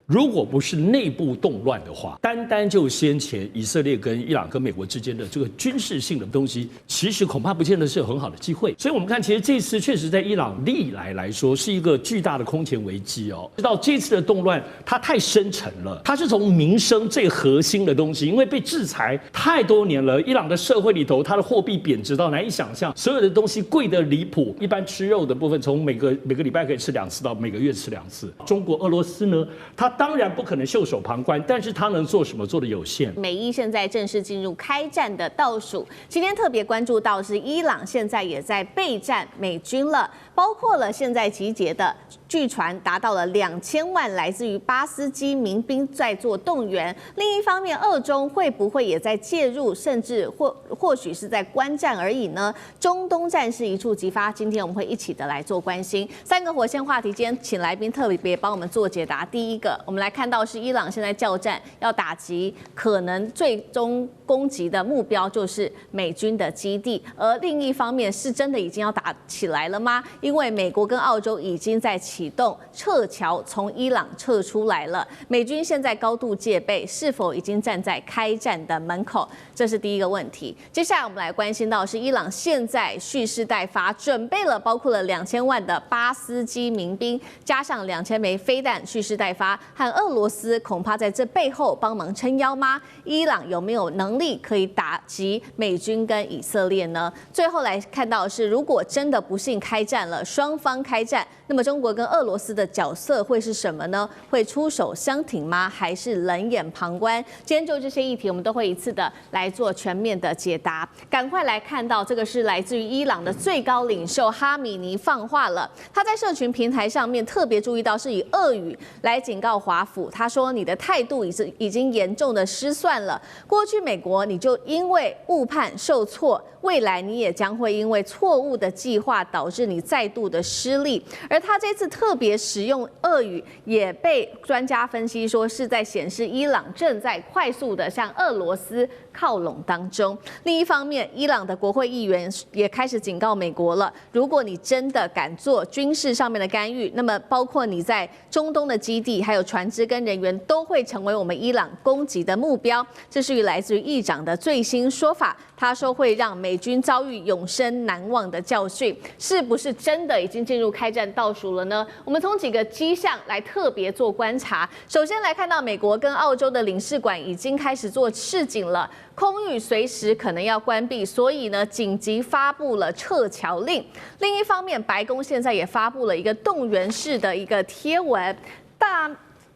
如果不是内部动乱的话，单就先前以色列跟伊朗跟美国之间的这个军事性的东西，其实恐怕不见得是有很好的机会。所以我们看，其实这次确实在伊朗历来说是一个巨大的空前危机哦。知道这次的动乱它太深沉了，它是从民生最核心的东西，因为被制裁太多年了，伊朗的社会里头，它的货币贬值到难以想象，所有的东西贵得离谱。一般吃肉的部分，从每个礼拜可以吃2次到每个月吃2次。中国、俄罗斯呢，它当然不可能袖手旁观，但是它能做什么？做的有限。美伊现在正式进入开战的倒数，今天特别关注到是伊朗现在也在备战美军了，包括了现在集结的，据传达到了2000万来自于巴斯基民兵在做动员。另一方面，俄中会不会也在介入，甚至或许是在观战而已呢？中东战事一触即发，今天我们会一起的来做关心。3个火线话题，今天请来宾特别帮我们做解答。第一个，我们来看到是伊朗现在叫战，要打击可能最终攻击的目标就是美军的基地，而另一方面是真的已经要打起来了吗？因为美国跟澳洲已经在启动撤侨，从伊朗撤出来了。美军现在高度戒备，是否已经站在开战的门口？这是第一个问题。接下来我们来关心到是伊朗现在蓄势待发，准备了包括了2000万的巴斯基民兵，加上2000枚飞弹，蓄势待发。和俄罗斯恐怕在这背后帮忙撑腰吗？伊朗有没有能力可以打击美军跟以色列呢？最后来看到的是，如果真的不幸开战了，双方开战，那么中国跟俄罗斯的角色会是什么呢？会出手相挺吗？还是冷眼旁观？今天就这些议题，我们都会一次的来做全面的解答。赶快来看到这个是来自于伊朗的最高领袖哈米尼放话了，他在社群平台上面特别注意到是以俄语来警告华府，他说你的态度已经严重的失算了，过去美国你就因为误判受挫，未来你也将会因为错误的计划导致你再度的失利。而他这次特别使用俄语，也被专家分析说是在显示伊朗正在快速的向俄罗斯靠拢当中。另一方面，伊朗的国会议员也开始警告美国了，如果你真的敢做军事上面的干预，那么包括你在中东的基地还有船只跟人员都会成为我们伊朗攻击的目标。这是来自于议长的最新说法，他说会让美军遭遇永生难忘的教训。是不是真的已经进入开战倒数了呢？我们从几个迹象来特别做观察。首先来看到美国跟澳洲的领事馆已经开始做示警了，空域随时可能要关闭，所以呢紧急发布了撤侨令。另一方面，白宫现在也发布了一个动员式的一个贴文，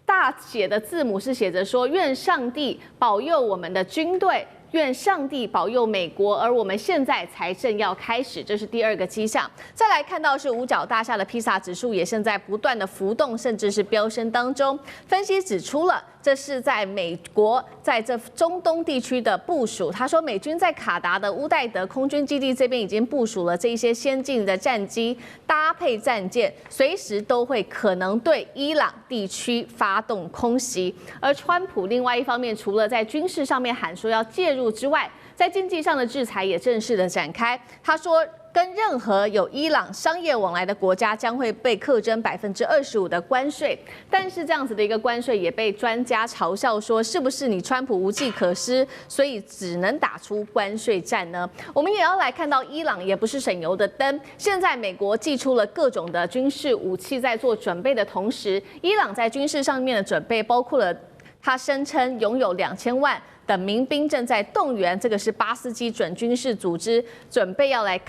大写的字母是写着说：愿上帝保佑我们的军队，愿上帝保佑美国，而我们现在才正要开始，这是第二个迹象。再来看到是五角大厦的披萨指数也现在不断的浮动，甚至是飙升当中。分析指出了，这是在美国在这中东地区的部署。他说，美军在卡达的乌代德空军基地这边已经部署了这一些先进的战机，搭配战舰，随时都会可能对伊朗地区发动空袭。而川普另外一方面，除了在军事上面喊说要介入之外，在经济上的制裁也正式的展开。他说，跟任何有伊朗商业往来的国家将会被课征25%的关税，但是这样子的一个关税也被专家嘲笑说，是不是你川普无计可施，所以只能打出关税战呢？我们也要来看到，伊朗也不是省油的灯。现在美国祭出了各种的军事武器，在做准备的同时，伊朗在军事上面的准备包括了他声称拥有2000万的民兵正在动员，这个是巴斯基准军事组织，准备要来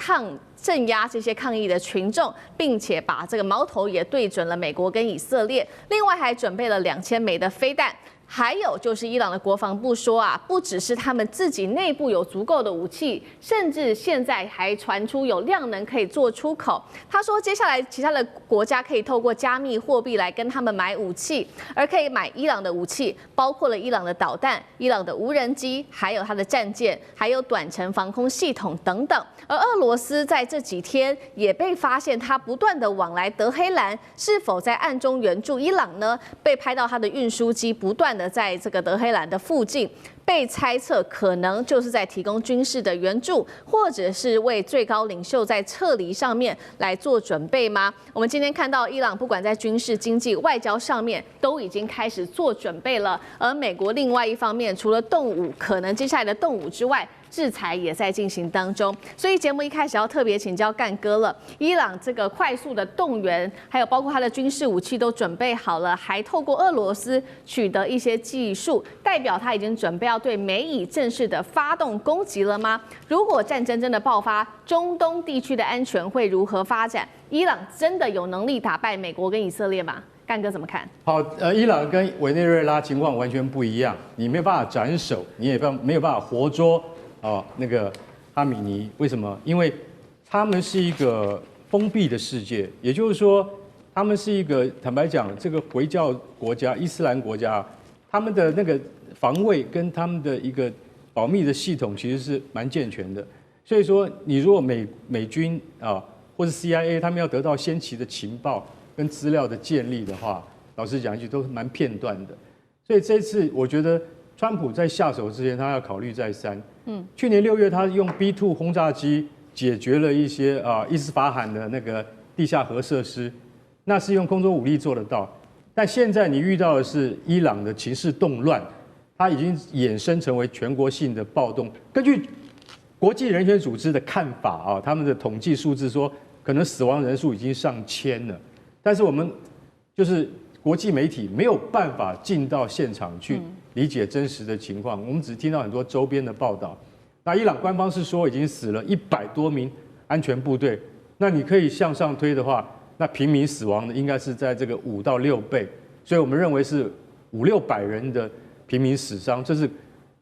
镇压这些抗议的群众，并且把这个矛头也对准了美国跟以色列。另外还准备了2000枚的飞弹。还有就是伊朗的国防部说啊，不只是他们自己内部有足够的武器，甚至现在还传出有量能可以做出口。他说，接下来其他的国家可以透过加密货币来跟他们买武器，而可以买伊朗的武器，包括了伊朗的导弹、伊朗的无人机，还有它的战舰，还有短程防空系统等等。而俄罗斯在这几天也被发现，他不断的往来德黑兰，是否在暗中援助伊朗呢？被拍到他的运输机不断的的在这个德黑兰的附近，被猜测可能就是在提供军事的援助，或者是为最高领袖在撤离上面来做准备吗？我们今天看到伊朗不管在军事、经济、外交上面都已经开始做准备了，而美国另外一方面，除了动武可能接下来的动武之外，制裁也在进行当中，所以节目一开始要特别请教干哥了。伊朗这个快速的动员，还有包括它的军事武器都准备好了，还透过俄罗斯取得一些技术，代表它已经准备要对美以正式的发动攻击了吗？如果战争真的爆发，中东地区的安全会如何发展？伊朗真的有能力打败美国跟以色列吗？干哥怎么看？好，伊朗跟委内瑞拉情况完全不一样，你没有办法斩首，你也没有办法活捉。那个哈米尼，为什么？因为他们是一个封闭的世界，也就是说，他们是一个坦白讲，这个回教国家、伊斯兰国家，他们的那个防卫跟他们的一个保密的系统其实是蛮健全的。所以说，你如果美军或者 CIA 他们要得到先期的情报跟资料的建立的话，老实讲一句都是蛮片段的。所以这次我觉得，川普在下手之前，他要考虑再三。去年6月，他用 B2 轰炸机解决了一些伊斯法罕的那个地下核设施，那是用空中武力做得到。但现在你遇到的是伊朗的情势动乱，它已经衍生成为全国性的暴动。根据国际人权组织的看法他们的统计数字说，可能死亡人数已经上千了。但是我们就是国际媒体没有办法进到现场去理解真实的情况，我们只听到很多周边的报道。那伊朗官方是说已经死了100多名安全部队，那你可以向上推的话，那平民死亡的应该是在这个5到6倍，所以我们认为是500-600人的平民死伤，这是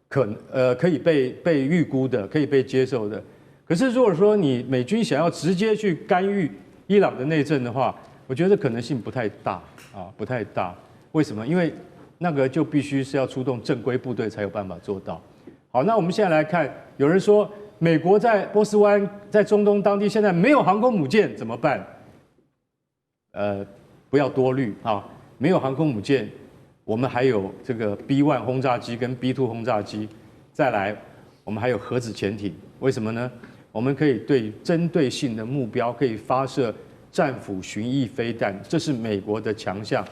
可以被预估的，可以被接受的。可是如果说你美军想要直接去干预伊朗的内政的话，我觉得可能性不太大不太大。为什么？因为那个就必须是要出动正规部队才有办法做到。好，那我们现在来看，有人说美国在波斯湾、在中东当地现在没有航空母舰怎么办？不要多虑没有航空母舰，我们还有这个 B1 轰炸机跟 B2 轰炸机，再来我们还有核子潜艇。为什么呢？我们可以对针对性的目标可以发射战斧巡弋飞弹，这是美国的强项。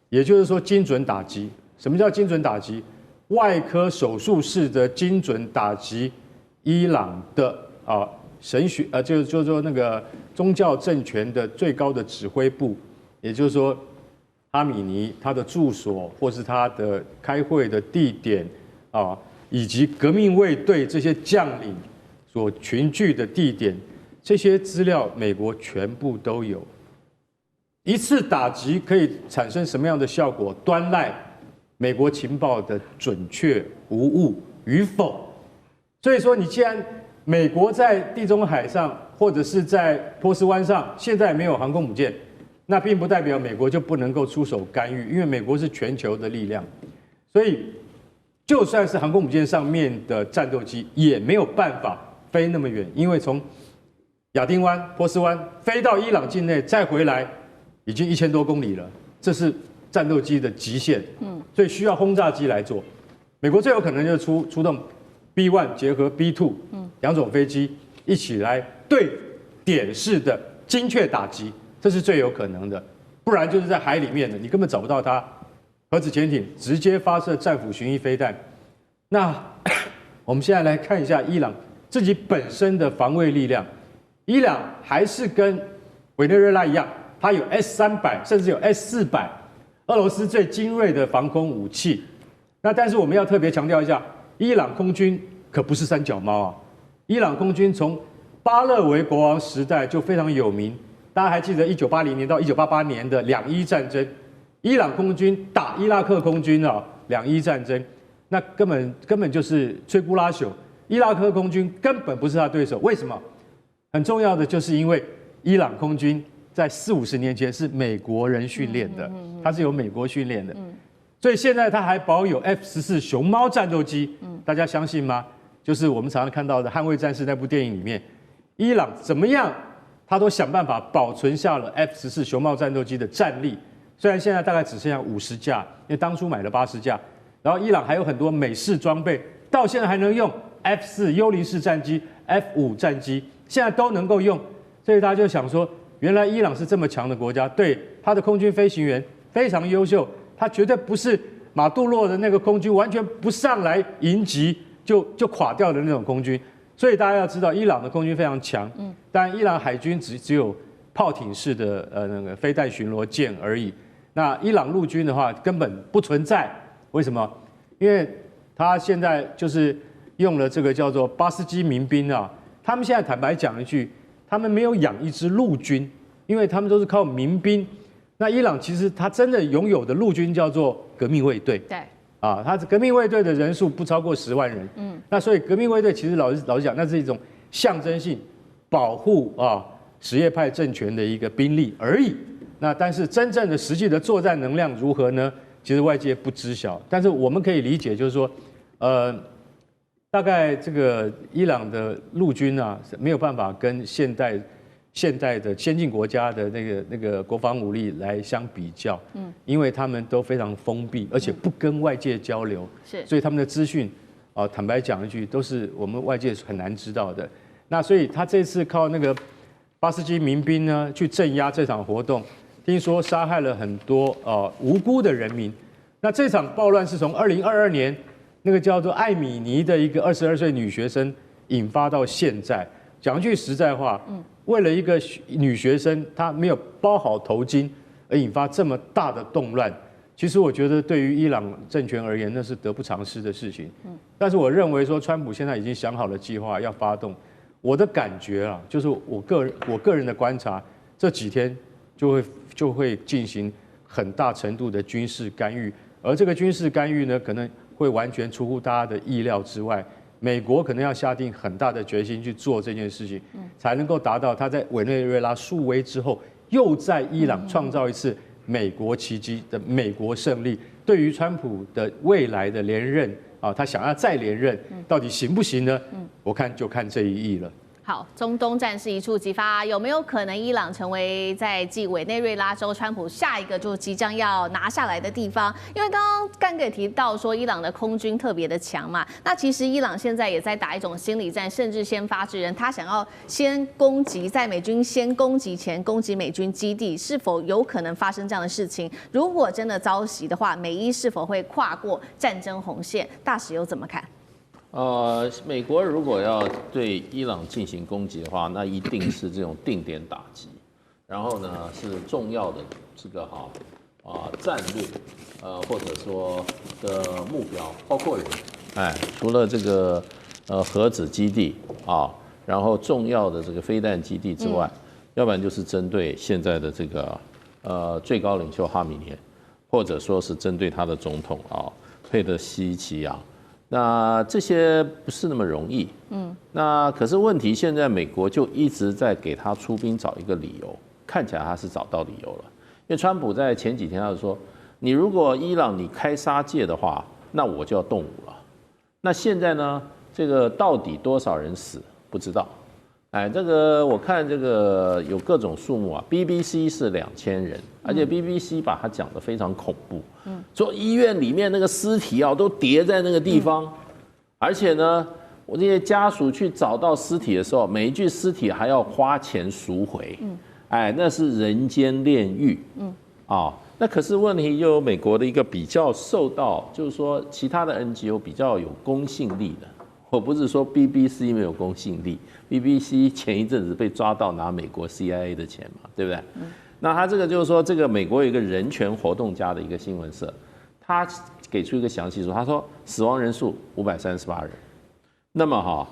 也就是说，精准打击。什么叫精准打击？外科手术式的精准打击伊朗的神学就是说那个宗教政权的最高的指挥部，也就是说哈米尼他的住所或是他的开会的地点以及革命卫队这些将领所群聚的地点，这些资料美国全部都有。一次打击可以产生什么样的效果，端赖美国情报的准确无误与否。所以说，你既然美国在地中海上或者是在波斯湾上现在没有航空母舰，那并不代表美国就不能够出手干预，因为美国是全球的力量。所以，就算是航空母舰上面的战斗机，也没有办法飞那么远，因为从亚丁湾、波斯湾飞到伊朗境内再回来，已经1000多公里了，这是战斗机的极限。所以需要轰炸机来做。美国最有可能就是出动 B1 结合 B2 两种飞机一起来对点式的精确打击，这是最有可能的。不然就是在海里面的，你根本找不到它。核子潜艇直接发射战斧巡弋飞弹。那我们现在来看一下伊朗自己本身的防卫力量。伊朗还是跟委内瑞拉一样，它有 S-300，甚至有 S-400，俄罗斯最精锐的防空武器。那但是我们要特别强调一下，伊朗空军可不是三脚猫伊朗空军从巴勒维国王时代就非常有名，大家还记得1980年到1988年的两伊战争，伊朗空军打伊拉克空军两伊战争，那根本就是摧枯拉朽，伊拉克空军根本不是他对手。为什么？很重要的就是因为伊朗空军在40-50年前是美国人训练的，它是由美国训练的，所以现在它还保有 F-14熊猫战斗机，大家相信吗？就是我们常常看到的《捍卫战士》那部电影里面，伊朗怎么样，他都想办法保存下了 F-14熊猫战斗机的战力。虽然现在大概只剩下50架，因为当初买了80架，然后伊朗还有很多美式装备，到现在还能用 F4幽灵式战机、F5战机，现在都能够用，所以大家就想说，原来伊朗是这么强的国家，对他的空军飞行员非常优秀，他绝对不是马杜洛的那个空军完全不上来迎击就垮掉的那种空军。所以大家要知道，伊朗的空军非常强，但伊朗海军只有炮艇式的那个飞弹巡逻舰而已。那伊朗陆军的话根本不存在，为什么？因为他现在就是用了这个叫做巴斯基民兵啊，他们现在坦白讲一句，他们没有养一支陆军，因为他们都是靠民兵。那伊朗其实他真的拥有的陆军叫做革命卫队，对。啊，他革命卫队的人数不超过10万人，那所以革命卫队其实老实讲，那是一种象征性保护什叶派政权的一个兵力而已。那但是真正的实际的作战能量如何呢？其实外界不知晓，但是我们可以理解，就是说，大概这个伊朗的陆军啊，没有办法跟现代的先进国家的那个国防武力来相比较，因为他们都非常封闭，而且不跟外界交流，所以他们的资讯坦白讲一句，都是我们外界很难知道的。那所以他这次靠那个巴斯基民兵呢去镇压这场活动，听说杀害了很多无辜的人民。那这场暴乱是从2022年那个叫做艾米尼的一个22岁女学生引发到现在。讲句实在话，为了一个女学生她没有包好头巾而引发这么大的动乱，其实我觉得对于伊朗政权而言，那是得不偿失的事情。但是我认为说，川普现在已经想好了计划要发动。我的感觉啊，就是我个人的观察，这几天就会进行很大程度的军事干预，而这个军事干预呢，可能会完全出乎大家的意料之外。美国可能要下定很大的决心去做这件事情，才能够达到他在委内瑞拉树威之后，又在伊朗创造一次美国奇迹的美国胜利。对于川普的未来的连任他想要再连任，到底行不行呢？我看就看这一役了。好，中东战事一触即发，有没有可能伊朗成为在继委内瑞拉州川普下一个就即将要拿下来的地方？因为刚刚干哥提到说伊朗的空军特别的强嘛，那其实伊朗现在也在打一种心理战，甚至先发制人，他想要先攻击，在美军先攻击前攻击美军基地，是否有可能发生这样的事情？如果真的遭袭的话，美伊是否会跨过战争红线？大使又怎么看？美国如果要对伊朗进行攻击的话，那一定是这种定点打击，然后呢是重要的这个战略，或者说的目标，包括人，除了这个核子基地然后重要的这个飞弹基地之外，要不然就是针对现在的这个最高领袖哈米涅，或者说是针对他的总统佩德西奇扬。那这些不是那么容易，那可是问题，现在美国就一直在给他出兵找一个理由，看起来他是找到理由了。因为川普在前几天他就说，你如果伊朗你开杀戒的话，那我就要动武了。那现在呢，这个到底多少人死不知道，这个我看这个有各种数目BBC 是2000人，而且 BBC 把它讲得非常恐怖，说医院里面那个尸体都叠在那个地方，而且呢，我这些家属去找到尸体的时候，每一具尸体还要花钱赎回，那是人间炼狱，那可是问题又有美国的一个比较受到，就是说其他的 NGO 比较有公信力的。我不是说 BBC 没有公信力 ，BBC 前一阵子被抓到拿美国 CIA 的钱嘛，对不对？那他这个就是说，这个美国有一个人权活动家的一个新闻社，他给出一个详细说，他说死亡人数538人，那么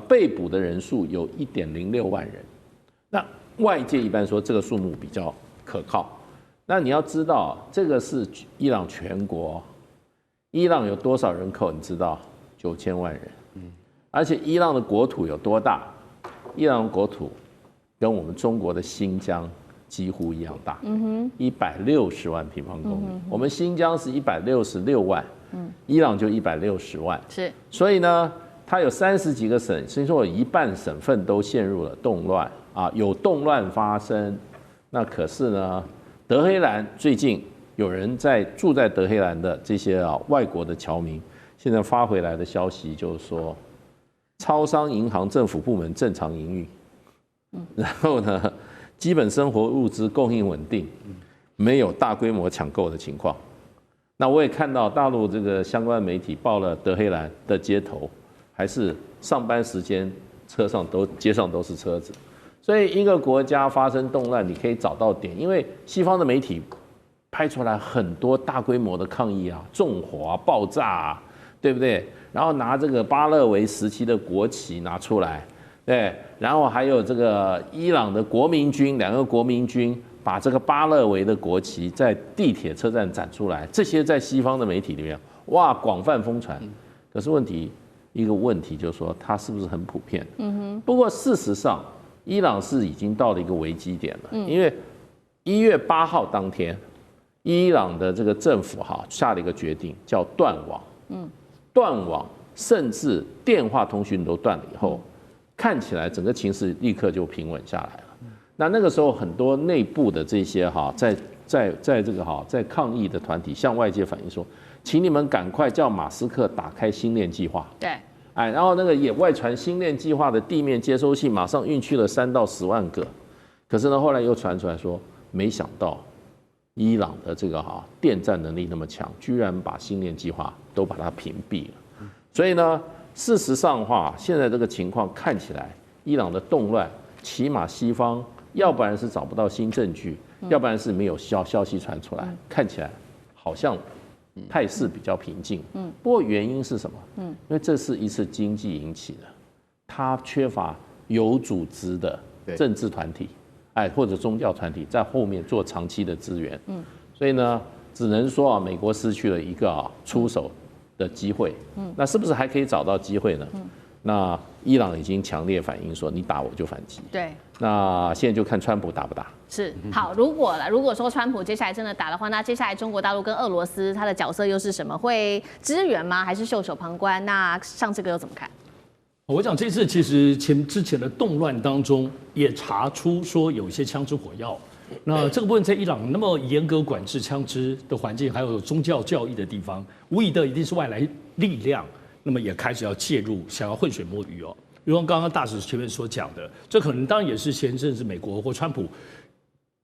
被捕的人数有1.06万人，那外界一般说这个数目比较可靠，那你要知道这个是伊朗全国，伊朗有多少人口你知道？9000万人，而且伊朗的国土有多大？伊朗的国土跟我们中国的新疆几乎一样大，160万平方公里。我们新疆是166万，伊朗就160万，是。所以呢，它有30几个省，所以说有一半省份都陷入了动乱有动乱发生。那可是呢，德黑兰最近有人住在德黑兰的这些外国的侨民，现在发回来的消息就是说，超商、银行、政府部门正常营运，然后呢，基本生活物资供应稳定，没有大规模抢购的情况。那我也看到大陆这个相关媒体报了德黑兰的街头，还是上班时间街上都是车子。所以一个国家发生动乱，你可以找到点，因为西方的媒体拍出来很多大规模的抗议啊，纵火啊、爆炸啊，对不对？然后拿这个巴勒维时期的国旗拿出来，对，然后还有这个伊朗的国民军，2个国民军把这个巴勒维的国旗在地铁车站展出来，这些在西方的媒体里面，哇，广泛疯传。可是一个问题就是说，它是不是很普遍？不过事实上，伊朗是已经到了一个危机点了，因为1月8号当天，伊朗的这个政府下了一个决定，叫断网。断网，甚至电话通讯都断了以后，看起来整个情势立刻就平稳下来了。那个时候，很多内部的这些在抗议的团体向外界反映说，请你们赶快叫马斯克打开星链计划。对。然后那个也外传星链计划的地面接收器马上运去了3到10万个，可是呢，后来又传出来说，没想到伊朗的这个电战能力那么强，居然把星链计划都把它屏蔽了。所以呢，事实上的话，现在这个情况看起来，伊朗的动乱，起码西方要不然是找不到新证据，要不然是没有消息传出来，看起来好像态势比较平静。不过原因是什么？因为这是一次经济引起的，它缺乏有组织的政治团体，或者宗教团体在后面做长期的支援。所以呢，只能说美国失去了一个出手的机会。那是不是还可以找到机会呢？那伊朗已经强烈反映说，你打我就反击。对。那现在就看川普打不打。是好，如果说川普接下来真的打的话，那接下来中国大陆跟俄罗斯它的角色又是什么？会支援吗？还是袖手旁观？那上这个又怎么看？我讲这次其实之前的动乱当中也查出说有一些枪支火药，那这个部分在伊朗那么严格管制枪支的环境，还有宗教教义的地方，无疑的一定是外来力量，那么也开始要介入，想要浑水摸鱼哦。比如刚刚大使前面所讲的，这可能当然也是前阵子美国或川普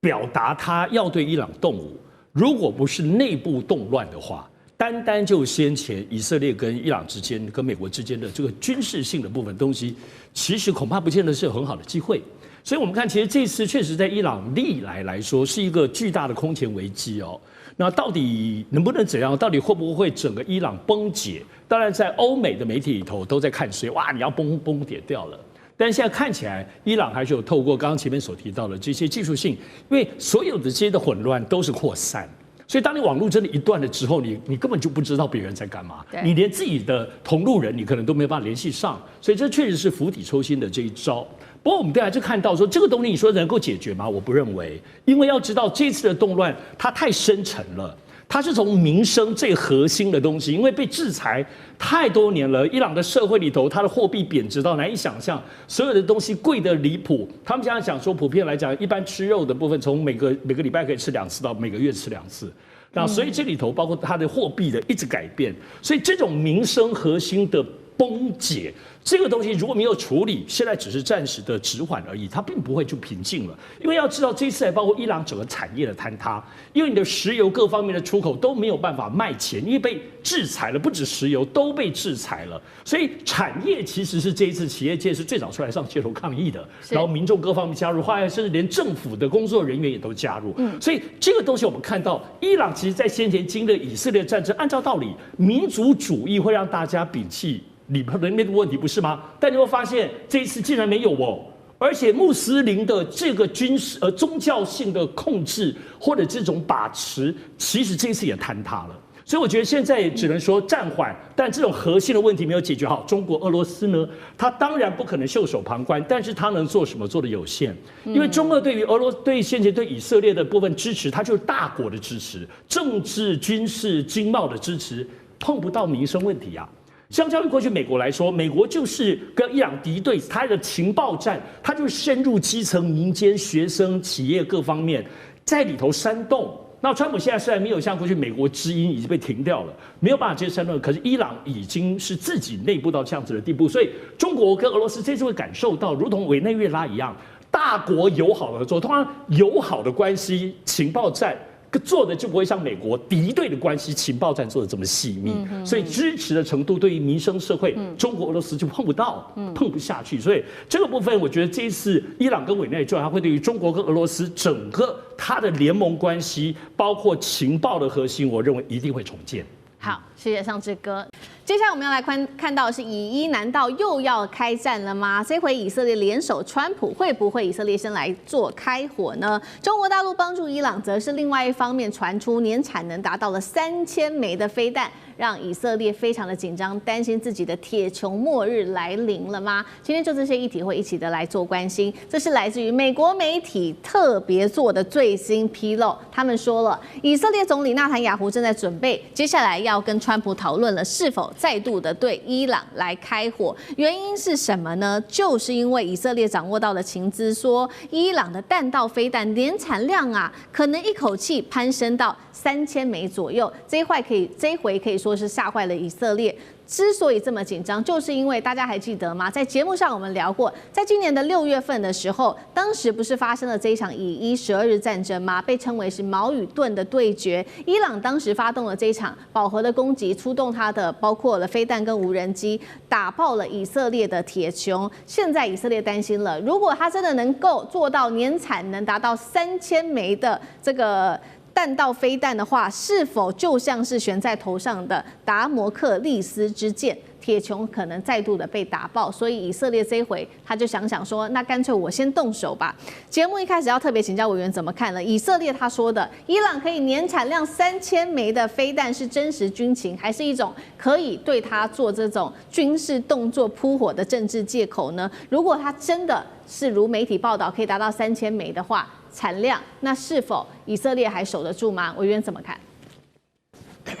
表达他要对伊朗动武，如果不是内部动乱的话，单单就先前以色列跟伊朗之间、跟美国之间的这个军事性的部分东西，其实恐怕不见得是很好的机会。所以我们看，其实这次确实在伊朗历来说是一个巨大的空前危机哦。那到底能不能怎样？到底会不会整个伊朗崩解？当然，在欧美的媒体里头都在看谁，哇，你要崩解掉了。但是现在看起来，伊朗还是有透过刚刚前面所提到的这些技术性，因为所有的这些的混乱都是扩散。所以，当你网络真的一断了之后，你根本就不知道别人在干嘛，你连自己的同路人你可能都没有办法联系上，所以这确实是釜底抽薪的这一招。不过，我们还是看到说这个东西，你说能够解决吗？我不认为，因为要知道这次的动乱它太深沉了。它是从民生最核心的东西，因为被制裁太多年了，伊朗的社会里头，它的货币贬值到难以想象，所有的东西贵得离谱。他们现在讲说，普遍来讲，一般吃肉的部分，从每个礼拜可以吃2次到每个月吃2次。那所以这里头包括它的货币的一直改变，所以这种民生核心的崩解，这个东西如果没有处理，现在只是暂时的止缓而已，它并不会就平静了。因为要知道，这次还包括伊朗整个产业的坍塌，因为你的石油各方面的出口都没有办法卖钱，因为被制裁了，不止石油都被制裁了，所以产业其实是这一次企业界是最早出来上街头抗议的，然后民众各方面加入，后来甚至连政府的工作人员也都加入。所以这个东西我们看到，伊朗其实在先前经历以色列战争，按照道理，民族主义会让大家摒弃里面的问题，不是吗？但你会发现这一次竟然没有哦，而且穆斯林的这个军事宗教性的控制或者这种把持，其实这一次也坍塌了。所以我觉得现在只能说暂缓，但这种核心的问题没有解决好。中国、俄罗斯呢，他当然不可能袖手旁观，但是他能做什么做的有限。因为中俄对于对先前对以色列的部分支持，它就是大国的支持，政治、军事、经贸的支持，碰不到民生问题啊。相较于过去美国来说，美国就是跟伊朗敌对，它的情报战，它就是深入基层、民间、学生、企业各方面，在里头煽动，那川普现在虽然没有像过去美国之音已经被停掉了，没有办法接申论，可是伊朗已经是自己内部到这样子的地步，所以中国跟俄罗斯这次会感受到，如同委内瑞拉一样，大国友好的合作，通常友好的关系，情报战。做的就不会像美国敌对的关系，情报战做的这么细密，所以支持的程度对于民生社会，中国俄罗斯就碰不到，碰不下去。所以这个部分，我觉得这一次伊朗跟委内瑞拉会对于中国跟俄罗斯整个它的联盟关系，包括情报的核心，我认为一定会重建。好，谢谢尚志哥。接下来我们要来看到的是以伊，难道又要开战了吗？这回以色列联手川普，会不会以色列先来做开火呢？中国大陆帮助伊朗，则是另外一方面传出年产能达到了3000枚的飞弹，让以色列非常的紧张，担心自己的铁穹末日来临了吗？今天就这些议题会一起的来做关心。这是来自于美国媒体特别做的最新披露，他们说了，以色列总理纳坦雅胡正在准备，接下来要跟川普讨论了是否再度的对伊朗来开火。原因是什么呢？就是因为以色列掌握到的情资说，伊朗的弹道飞弹年产量啊，可能一口气攀升到3000枚左右。这一回可以说是吓坏了以色列。之所以这么紧张，就是因为大家还记得吗？在节目上我们聊过，在今年的6月份的时候，当时不是发生了这一场以伊12日战争吗？被称为是矛与盾的对决。伊朗当时发动了这一场饱和的攻击，出动它的包括了飞弹跟无人机，打爆了以色列的铁穹。现在以色列担心了，如果它真的能够做到年产能达到3000枚的这个弹道飞弹的话，是否就像是悬在头上的达摩克利斯之剑，铁穹可能再度的被打爆？所以以色列这一回他就想说，那干脆我先动手吧。节目一开始要特别请教委员怎么看了？以色列他说的，伊朗可以年产量3000枚的飞弹是真实军情，还是一种可以对他做这种军事动作扑火的政治借口呢？如果他真的是如媒体报道可以达到3000枚的话，产量，那是否以色列还守得住吗？委员怎么看？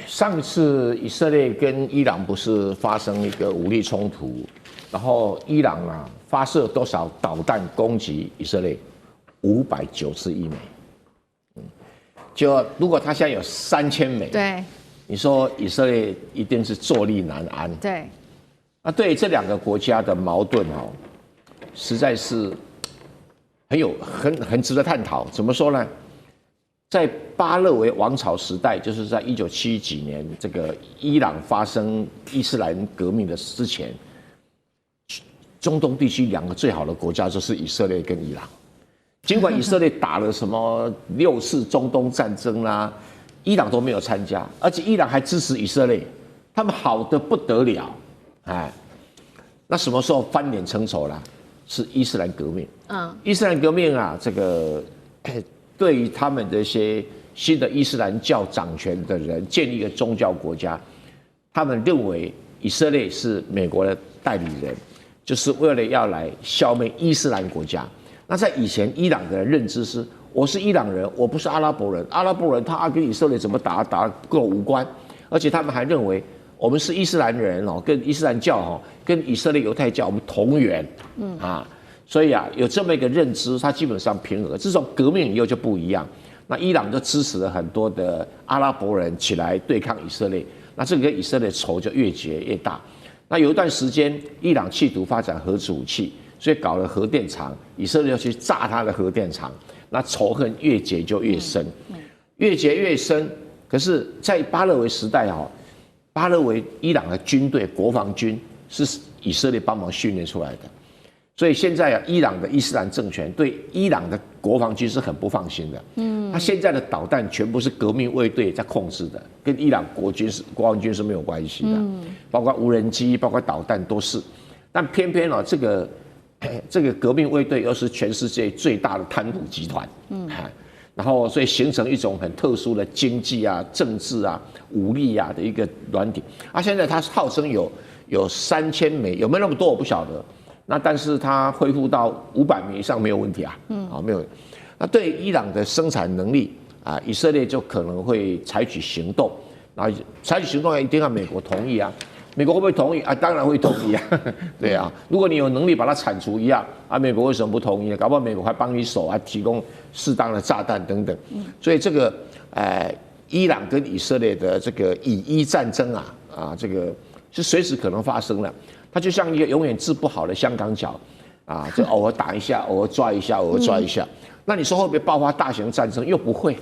上次以色列跟伊朗不是发生一个武力冲突，然后伊朗啊发射多少导弹攻击以色列？591枚。就如果他现在有3000枚，对，你说以色列一定是坐立难安。对，那对于这两个国家的矛盾哦，实在是很值得探讨。怎么说呢？在巴勒维王朝时代，就是在1970几年，这个伊朗发生伊斯兰革命的之前，中东地区两个最好的国家就是以色列跟伊朗。尽管以色列打了什么6次中东战争啦，伊朗都没有参加，而且伊朗还支持以色列，他们好得不得了，哎，那什么时候翻脸成仇啦？是伊斯兰革命。伊斯兰革命啊，这个对于他们这些新的伊斯兰教掌权的人建立一个宗教国家，他们认为以色列是美国的代理人，就是为了要来消灭伊斯兰国家。那在以前，伊朗的人认知是，我是伊朗人，我不是阿拉伯人。阿拉伯人他跟以色列怎么打跟我无关，而且他们还认为我们是伊斯兰人哦，跟伊斯兰教哦，跟以色列犹太教我们同源，所以啊，有这么一个认知，它基本上平和。自从革命以后就不一样，那伊朗就支持了很多的阿拉伯人起来对抗以色列，那这个跟以色列仇就越结越大。那有一段时间，伊朗企图发展核子武器，所以搞了核电厂，以色列要去炸他的核电厂，那仇恨越结就越深，越结越深。可是，在巴勒维时代哦，巴勒维伊朗的军队国防军是以色列帮忙训练出来的。所以现在啊，伊朗的伊斯兰政权对伊朗的国防军是很不放心的。他现在的导弹全部是革命卫队在控制的，跟伊朗国防军是没有关系的。包括无人机，包括导弹都是。但偏偏啊，这个革命卫队又是全世界最大的贪腐集团。然后所以形成一种很特殊的经济啊、政治啊、武力啊的一个软体。现在它号称有3000枚，有没有那么多我不晓得。那但是它恢复到500枚以上没有问题啊，没有。那对伊朗的生产能力啊，以色列就可能会采取行动，然后采取行动一定要美国同意啊。美国会不会同意啊？当然会同意啊，对啊。如果你有能力把它铲除一样啊，美国为什么不同意呢？搞不好美国还帮你守啊，提供适当的炸弹等等。所以这个伊朗跟以色列的这个以伊战争啊，这个是随时可能发生的。它就像一个永远治不好的香港脚啊，就偶尔打一下，偶尔抓一下，偶尔抓一下。那你说会不会爆发大型战争？又不会。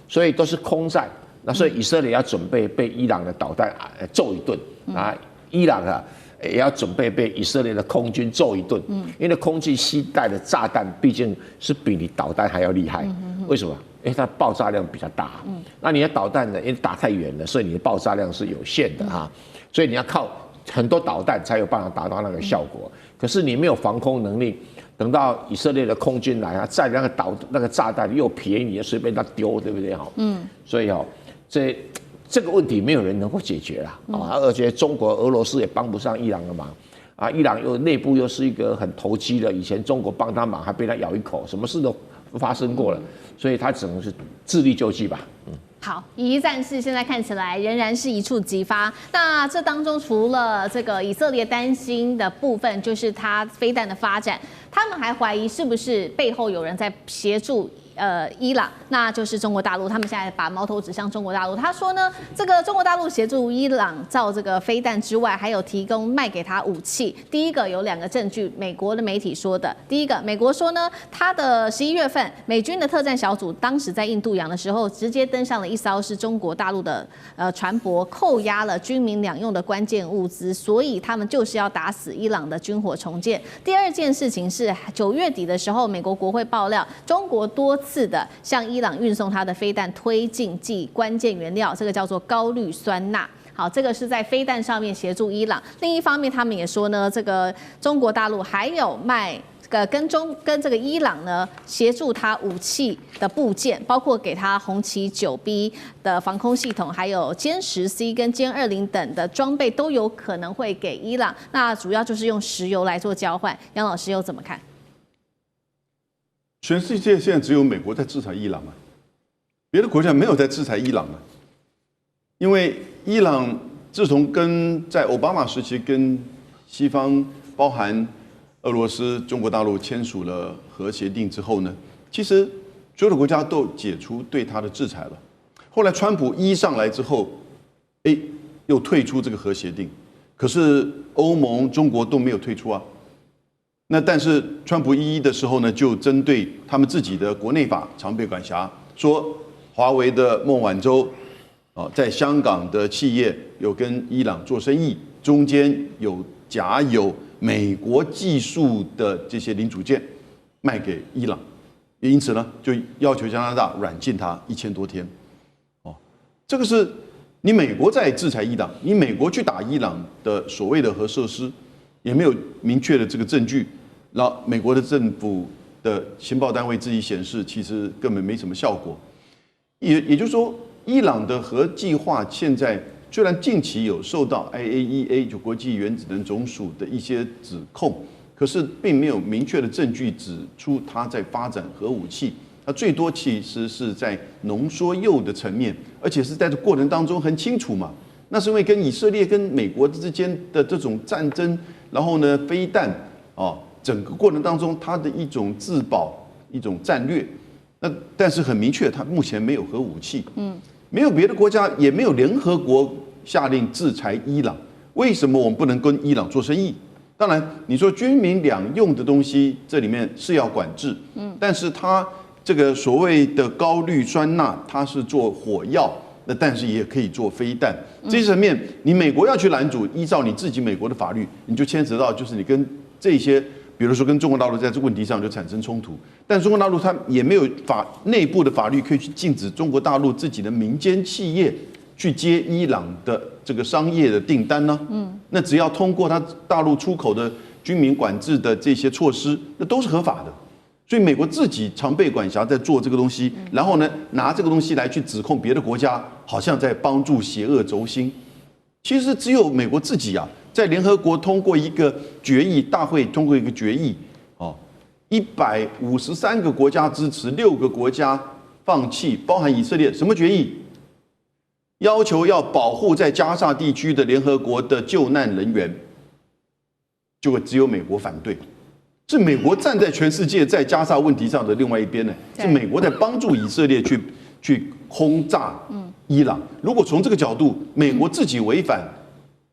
所以都是空战。那所以以色列要准备被伊朗的导弹揍一顿啊，伊朗也要准备被以色列的空军揍一顿，因为空军携带的炸弹毕竟是比你导弹还要厉害。为什么？因为它爆炸量比较大。那你的导弹呢，因为打太远了，所以你的爆炸量是有限的哈，所以你要靠很多导弹才有办法达到那个效果。可是你没有防空能力，等到以色列的空军来啊，再那个炸弹又便宜，随便他丢，对不对？所以这个问题没有人能够解决啦啊！而且中国、俄罗斯也帮不上伊朗的忙啊！伊朗内部又是一个很投机的，以前中国帮他忙还被他咬一口，什么事都发生过了，所以他只能是自力救济吧。好，以伊战事现在看起来仍然是一触即发。那这当中除了这个以色列担心的部分，就是它飞弹的发展，他们还怀疑是不是背后有人在协助伊朗，那就是中国大陆。他们现在把矛头指向中国大陆。他说呢，这个中国大陆协助伊朗造这个飞弹之外，还有提供卖给他武器。第一个有2个证据，美国的媒体说的。第一个，美国说呢，他的11月份，美军的特战小组当时在印度洋的时候，直接登上了一艘是中国大陆的船舶，扣押了军民两用的关键物资，所以他们就是要打死伊朗的军火重建。第二件事情是9月底的时候，美国国会爆料，中国多次的向伊朗运送它的飞弹推进剂关键原料，这个叫做高氯酸钠。好，这个是在飞弹上面协助伊朗。另一方面，他们也说呢，这个中国大陆还有卖跟这个伊朗呢协助他武器的部件，包括给他红旗9B 的防空系统，还有歼10C 跟歼20等的装备都有可能会给伊朗。那主要就是用石油来做交换。杨老师又怎么看？全世界现在只有美国在制裁伊朗嘛，别的国家没有在制裁伊朗啊。因为伊朗自从在奥巴马时期跟西方，包含俄罗斯、中国大陆签署了核协定之后呢，其实所有的国家都解除对它的制裁了。后来川普一上来之后，又退出这个核协定，可是欧盟、中国都没有退出啊。那但是川普一的时候呢，就针对他们自己的国内法常备管辖，说华为的孟晚舟在香港的企业有跟伊朗做生意，中间有夹有美国技术的这些零组件卖给伊朗，也因此呢，就要求加拿大软禁他1000多天。这个是你美国在制裁伊朗，你美国去打伊朗的所谓的核设施，也没有明确的这个证据，然后美国的政府的情报单位自己显示，其实根本没什么效果。也就是说，伊朗的核计划现在虽然近期有受到 IAEA 就国际原子能总署的一些指控，可是并没有明确的证据指出它在发展核武器。它最多其实是在浓缩铀的层面，而且是在这过程当中很清楚嘛。那是因为跟以色列跟美国之间的这种战争，然后呢飞弹整个过程当中它的一种自保一种战略。那但是很明确，它目前没有核武器，没有别的国家，也没有联合国下令制裁伊朗。为什么我们不能跟伊朗做生意？当然，你说军民两用的东西，这里面是要管制，但是它这个所谓的高氯酸钠，它是做火药，那但是也可以做飞弹。这些层面，你美国要去拦阻，依照你自己美国的法律，你就牵扯到就是你跟这些，比如说跟中国大陆在这个问题上就产生冲突。但中国大陆它也没有内部的法律可以去禁止中国大陆自己的民间企业去接伊朗的这个商业的订单呢？那只要通过它大陆出口的军民管制的这些措施，那都是合法的。所以美国自己常备管辖在做这个东西，然后呢拿这个东西来去指控别的国家，好像在帮助邪恶轴心。其实只有美国自己在联合国通过一个决议，大会通过一个决议，153个国家支持，6个国家放弃，包含以色列。什么决议？要求要保护在加沙地区的联合国的救难人员，结果只有美国反对。是美国站在全世界在加沙问题上的另外一边呢，是美国在帮助以色列去轰炸伊朗。如果从这个角度，美国自己违反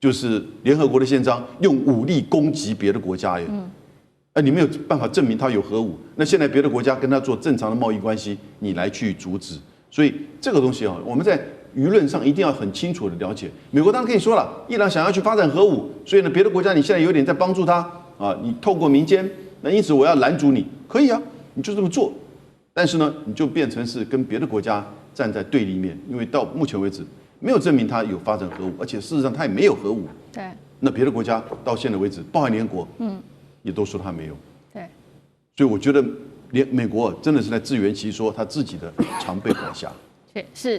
就是联合国的宪章，用武力攻击别的国家耶，你没有办法证明他有核武，那现在别的国家跟他做正常的贸易关系，你来去阻止，所以这个东西啊，我们在舆论上一定要很清楚的了解。美国当然跟你说了，伊朗想要去发展核武，所以呢，别的国家你现在有点在帮助他啊，你透过民间，那因此我要拦阻你，可以啊，你就这么做，但是呢，你就变成是跟别的国家站在对立面，因为到目前为止没有证明他有发展核武，而且事实上他也没有核武。对，那别的国家到现在为止，包含联合国，也都说他没有。对，所以我觉得连美国真的是在自圆其说，他自己的常被拐下。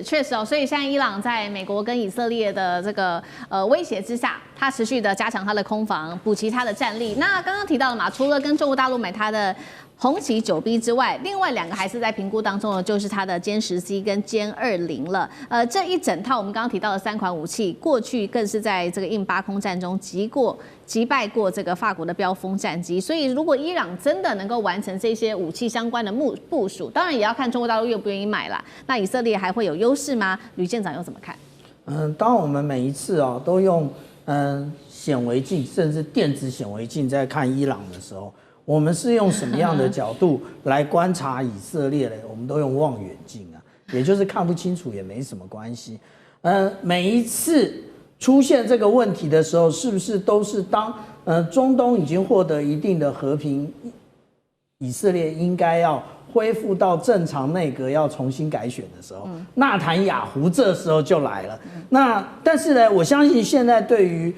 确实哦，所以现在伊朗在美国跟以色列的这个威胁之下，它持续的加强它的空防，补齐它的战力。那刚刚提到了嘛，除了跟中国大陆买它的红旗9B 之外，另外2个还是在评估当中的，就是它的歼10C跟歼20了。这一整套我们刚刚提到的3款武器，过去更是在这个印巴空战中击败过这个法国的标风战机。所以如果伊朗真的能够完成这些武器相关的部署，当然也要看中国大陆愿不愿意买啦。那以色列还会有优势吗？吕舰长又怎么看？当我们每一次都用显微镜甚至电子显微镜在看伊朗的时候，我们是用什么样的角度来观察以色列呢？我们都用望远镜啊，也就是看不清楚也没什么关系。每一次出现这个问题的时候，是不是都是当中东已经获得一定的和平，以色列应该要恢复到正常内阁要重新改选的时候，纳坦雅胡这时候就来了。但是呢，我相信现在对于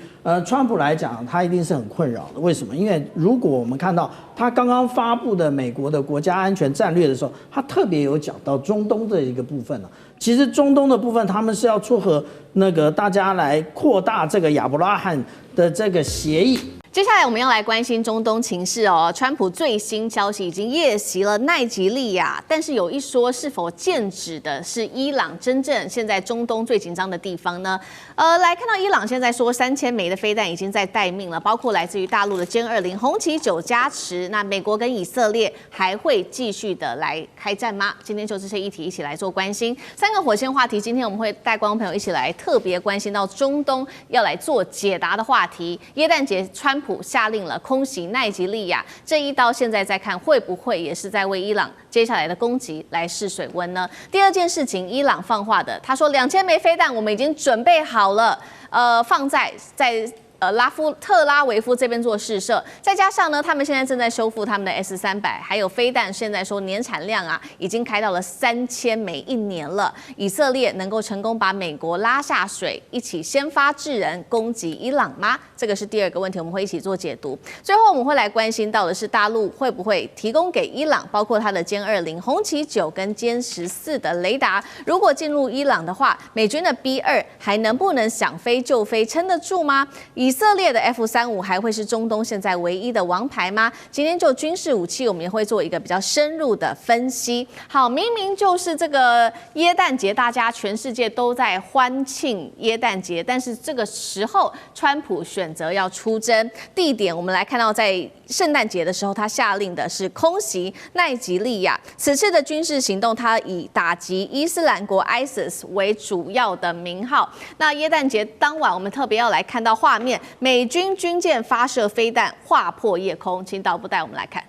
川普来讲，他一定是很困扰的。为什么？因为如果我们看到他刚刚发布的美国的国家安全战略的时候，他特别有讲到中东这一个部分了。其实中东的部分，他们是要撮合那个大家来扩大这个亚伯拉罕的这个协议。接下来我们要来关心中东情势哦。川普最新消息已经夜袭了奈及利亚，但是有一说是否剑指的是伊朗真正现在中东最紧张的地方呢？来看到伊朗现在说3000枚的飞弹已经在待命了，包括来自于大陆的歼20、红旗9加持。那美国跟以色列还会继续的来开战吗？今天就这些议题一起来做关心。3个火线话题，今天我们会带观众朋友一起来特别关心到中东要来做解答的话题。耶诞节，川普下令了空袭奈及利亚，这一刀现在在看会不会也是在为伊朗接下来的攻击来试水温呢？第二件事情，伊朗放话的，他说2000枚飞弹我们已经准备好了，放在特拉维夫这边做试射，再加上呢，他们现在正在修复他们的 S300，还有飞弹，现在说年产量啊，已经开到了3000枚1年了。以色列能够成功把美国拉下水，一起先发制人攻击伊朗吗？这个是第2个问题，我们会一起做解读。最后我们会来关心到的是，大陆会不会提供给伊朗，包括它的歼20、红旗9跟歼14的雷达？如果进入伊朗的话，美军的 B2还能不能想飞就飞，撑得住吗？以色列的 F35还会是中东现在唯一的王牌吗？今天就军事武器，我们也会做一个比较深入的分析。好，明明就是这个耶诞节，大家全世界都在欢庆耶诞节，但是这个时候，川普选择要出征，地点我们来看到，在圣诞节的时候，他下令的是空袭奈及利亚。此次的军事行动，他以打击伊斯兰国 ISIS 为主要的名号。那耶诞节当晚，我们特别要来看到画面。美军军舰发射飞弹，划破夜空，请导播带我们来看。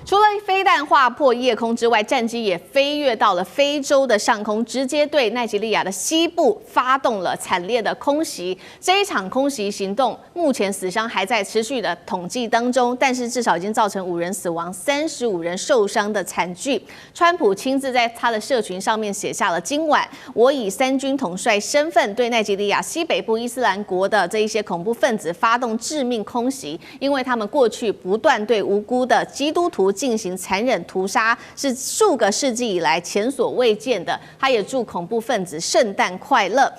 除了飞弹划破夜空之外，战机也飞越到了非洲的上空，直接对奈及利亚的西部发动了惨烈的空袭。这一场空袭行动，目前死伤还在持续的统计当中，但是至少已经造成5人死亡、35人受伤的惨剧。川普亲自在他的社群上面写下了：今晚我以3军统帅身份对奈及利亚西北部伊斯兰国的这一些恐怖分子发动致命空袭，因为他们过去不断对无辜的基督徒进行残忍屠杀，是数个世纪以来前所未见的。他也祝恐怖分子圣诞快乐。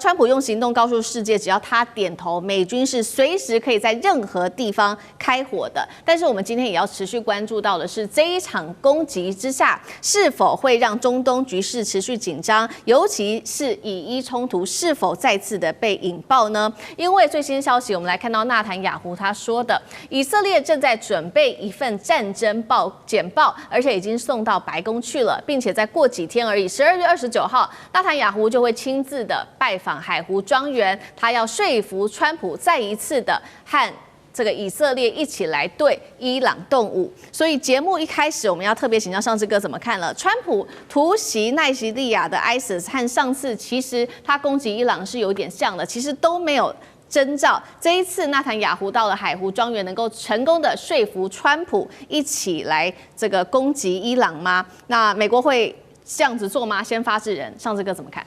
川普用行动告诉世界，只要他点头，美军是随时可以在任何地方开火的。但是我们今天也要持续关注到的是，这一场攻击之下，是否会让中东局势持续紧张，尤其是以伊冲突是否再次的被引爆呢？因为最新消息，我们来看到纳坦雅胡他说的，以色列正在准备一份战争简报，而且已经送到白宫去了，并且再过几天而已，12月29号，纳坦雅胡就会亲自的拜访海湖庄园，他要说服川普再一次的和这个以色列一起来对伊朗动武。所以节目一开始我们要特别请教上志哥怎么看了？川普突袭奈及利亚的 ISIS 和上次其实他攻击伊朗是有点像的，其实都没有征兆。这一次纳坦雅胡到了海湖庄园，能够成功的说服川普一起来这个攻击伊朗吗？那美国会这样子做吗？先发制人，上志哥怎么看？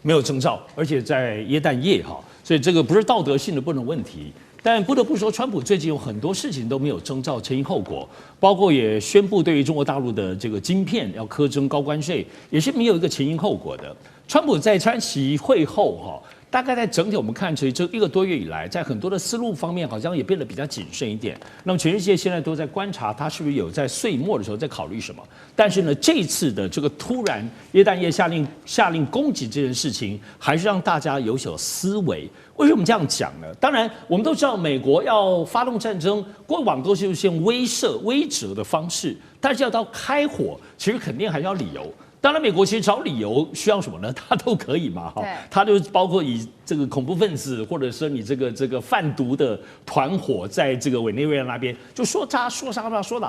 没有征兆，而且在耶诞夜哈，所以这个不是道德性的不能问题。但不得不说，川普最近有很多事情都没有征兆前因后果，包括也宣布对于中国大陆的这个晶片要苛征高关税，也是没有一个前因后果的。川普在川习会后哈，大概在整体我们看这1个多月以来，在很多的思路方面好像也变得比较谨慎一点。那么全世界现在都在观察他是不是有在岁末的时候在考虑什么。但是呢，这次的这个突然耶诞夜下令攻击这件事情，还是让大家有所思维。为什么这样讲呢？当然，我们都知道美国要发动战争，过往都是用威慑、威慑的方式，但是要到开火，其实肯定还要理由。当然，美国其实找理由需要什么呢？他都可以嘛，哈，他就包括以这个恐怖分子，或者说你这个贩毒的团伙，在这个委内瑞拉那边，就说打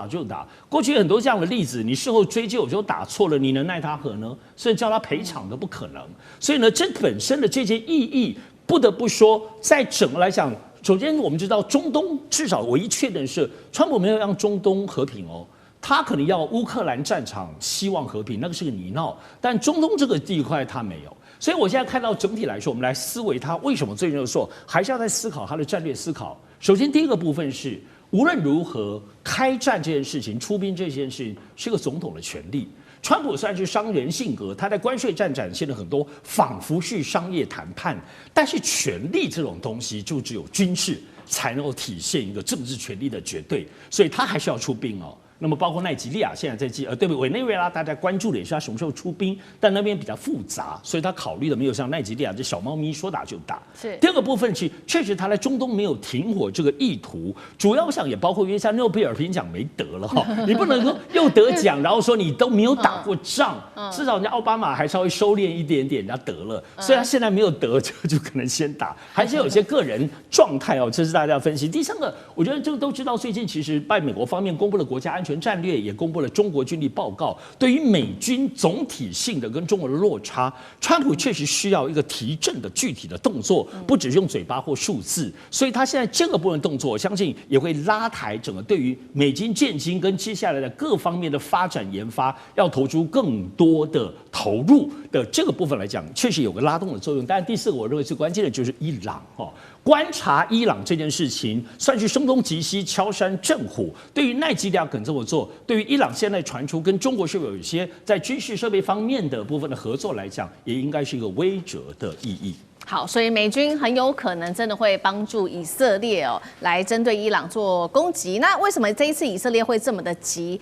就打。过去很多这样的例子，你事后追究，就打错了，你能奈他何呢？甚至叫他赔偿都不可能。所以呢，这本身的这些意义，不得不说，在整个来讲，首先我们知道中东至少唯一确认是，川普没有让中东和平哦。他可能要乌克兰战场希望和平，那个是个泥淖，但中东这个地块他没有，所以我现在看到整体来说，我们来思维他为什么最近就说还是要在思考他的战略思考。首先第一个部分是，无论如何开战这件事情、出兵这件事情是个总统的权利。川普虽然是商人性格，他在关税战展现了很多仿佛是商业谈判，但是权力这种东西就只有军事才能够体现一个政治权力的绝对，所以他还是要出兵哦。那么包括奈及利亚现在在对委内瑞拉，大家关注的也是他什么时候出兵，但那边比较复杂，所以他考虑的没有像奈及利亚这小猫咪说打就打。是第二个部分是，确实他在中东没有停火这个意图，主要我想也包括因为像诺贝尔平奖没得了哈，你不能说又得奖，然后说你都没有打过仗，至少人家奥巴马还稍微收敛一点点，人家得了，所以他现在没有得就可能先打，还是有些个人状态哦，这是大家要分析。第三个，我觉得这个都知道，最近其实在美国方面公布了国家安全战略，也公布了中国军力报告，对于美军总体性的跟中国的落差，川普确实需要一个提振的具体的动作，不只是用嘴巴或数字，所以他现在这个部分动作，我相信也会拉抬整个对于美军建军跟接下来的各方面的发展研发，要投出更多的投入的这个部分来讲，确实有个拉动的作用。但第四个，我认为最关键的就是伊朗哈。观察伊朗这件事情，算是声东击西、敲山震虎。对于奈及利亚肯这么做，对于伊朗现在传出跟中国是有一些在军事设备方面的部分的合作来讲，也应该是一个威慑的意义。好，所以美军很有可能真的会帮助以色列来针对伊朗做攻击。那为什么这一次以色列会这么的急？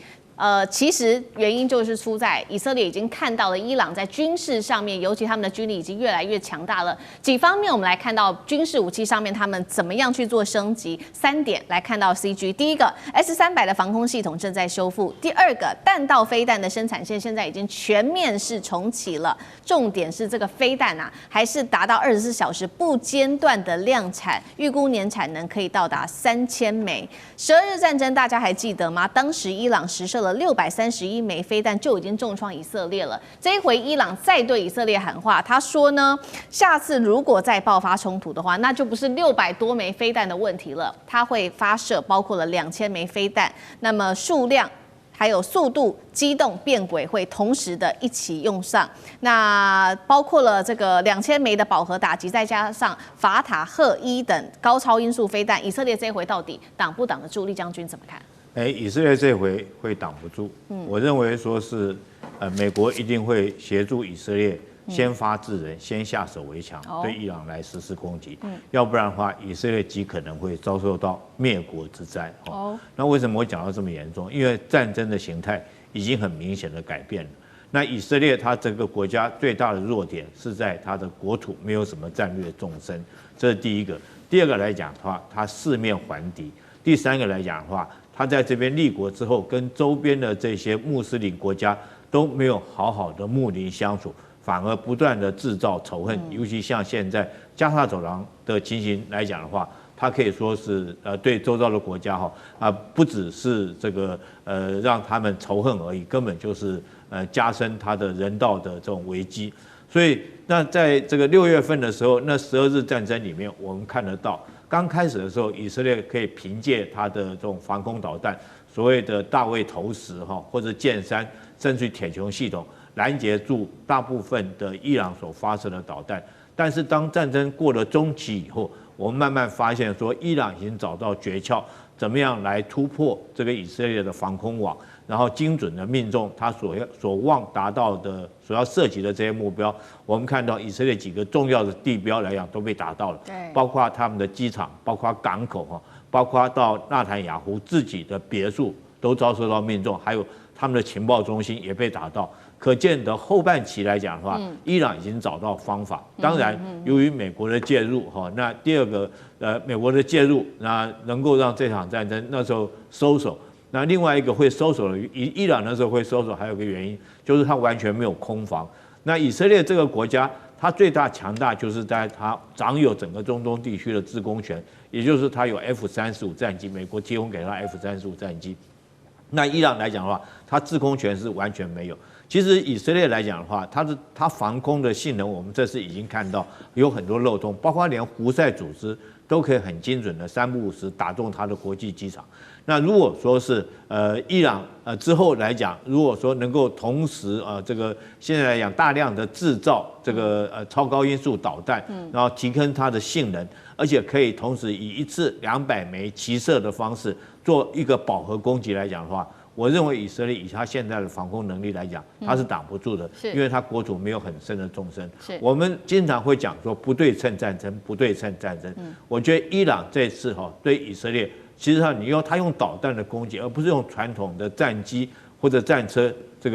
其实原因就是出在以色列已经看到了伊朗在军事上面，尤其他们的军力已经越来越强大了。几方面我们来看到军事武器上面他们怎么样去做升级。3点来看到 CG， 第一个 S-300的防空系统正在修复，第二个弹道飞弹的生产线现在已经全面是重启了。重点是这个飞弹啊，还是达到24小时不间断的量产，预估年产能可以到达3000枚。12日战争大家还记得吗？当时伊朗实射了631枚飞弹就已经重创以色列了。这一回伊朗再对以色列喊话，他说呢，下次如果再爆发冲突的话，那就不是600多枚飞弹的问题了，他会发射包括了2000枚飞弹，那么数量还有速度、机动、变轨会同时的一起用上。那包括了这个2000枚的饱和打击，再加上法塔赫1等高超音速飞弹，以色列这一回到底挡不挡得住？厉将军怎么看？以色列这回会挡不住。我认为说是，美国一定会协助以色列先发制人，先下手为强，对伊朗来实施攻击。要不然的话，以色列极可能会遭受到灭国之灾。那为什么我讲到这么严重？因为战争的形态已经很明显的改变了。那以色列它整个国家最大的弱点是在它的国土没有什么战略纵深，这是第一个。第二个来讲的话，它四面环敌。第三个来讲的话，他在这边立国之后，跟周边的这些穆斯林国家都没有好好的睦邻相处，反而不断的制造仇恨。尤其像现在加沙走廊的情形来讲的话，它可以说是对周遭的国家不只是这个让他们仇恨而已，根本就是加深他的人道的这种危机。所以那在这个6月份的时候，那12日战争里面，我们看得到。刚开始的时候，以色列可以凭借它的这种防空导弹，所谓的大卫投石或者剑山，甚至铁穹系统，拦截住大部分的伊朗所发射的导弹。但是当战争过了中期以后，我们慢慢发现说，伊朗已经找到诀窍，怎么样来突破这个以色列的防空网，然后精准的命中他所望达到的、所要涉及的这些目标。我们看到以色列几个重要的地标来讲都被达到了，包括他们的机场，包括港口包括到纳坦雅胡自己的别墅都遭受到命中，还有他们的情报中心也被打到。可见的后半期来讲的话，伊朗已经找到方法。当然，由于美国的介入那第二个美国的介入，那能够让这场战争那时候收手。那另外一个会收手的，伊朗那时候会收手，还有一个原因就是它完全没有空防。那以色列这个国家，它最大强大就是在它掌有整个中东地区的制空权，也就是它有 F-35战机，美国提供给它 F-35战机。那伊朗来讲的话，它制空权是完全没有。其实以色列来讲的话，它防空的性能，我们这次已经看到有很多漏洞，包括连胡塞组织都可以很精准的3不5时打中它的国际机场。那如果说是伊朗之后来讲，如果说能够同时这个现在来讲大量的制造这个超高音速导弹，然后提升它的性能，而且可以同时以一次200枚齐射的方式做一个饱和攻击来讲的话，我认为以色列以他现在的防空能力来讲，它是挡不住的，因为它国土没有很深的纵深。我们经常会讲说不对称战争，不对称战争。我觉得伊朗这次对以色列，其实上他用导弹的攻击，而不是用传统的战机或者战车这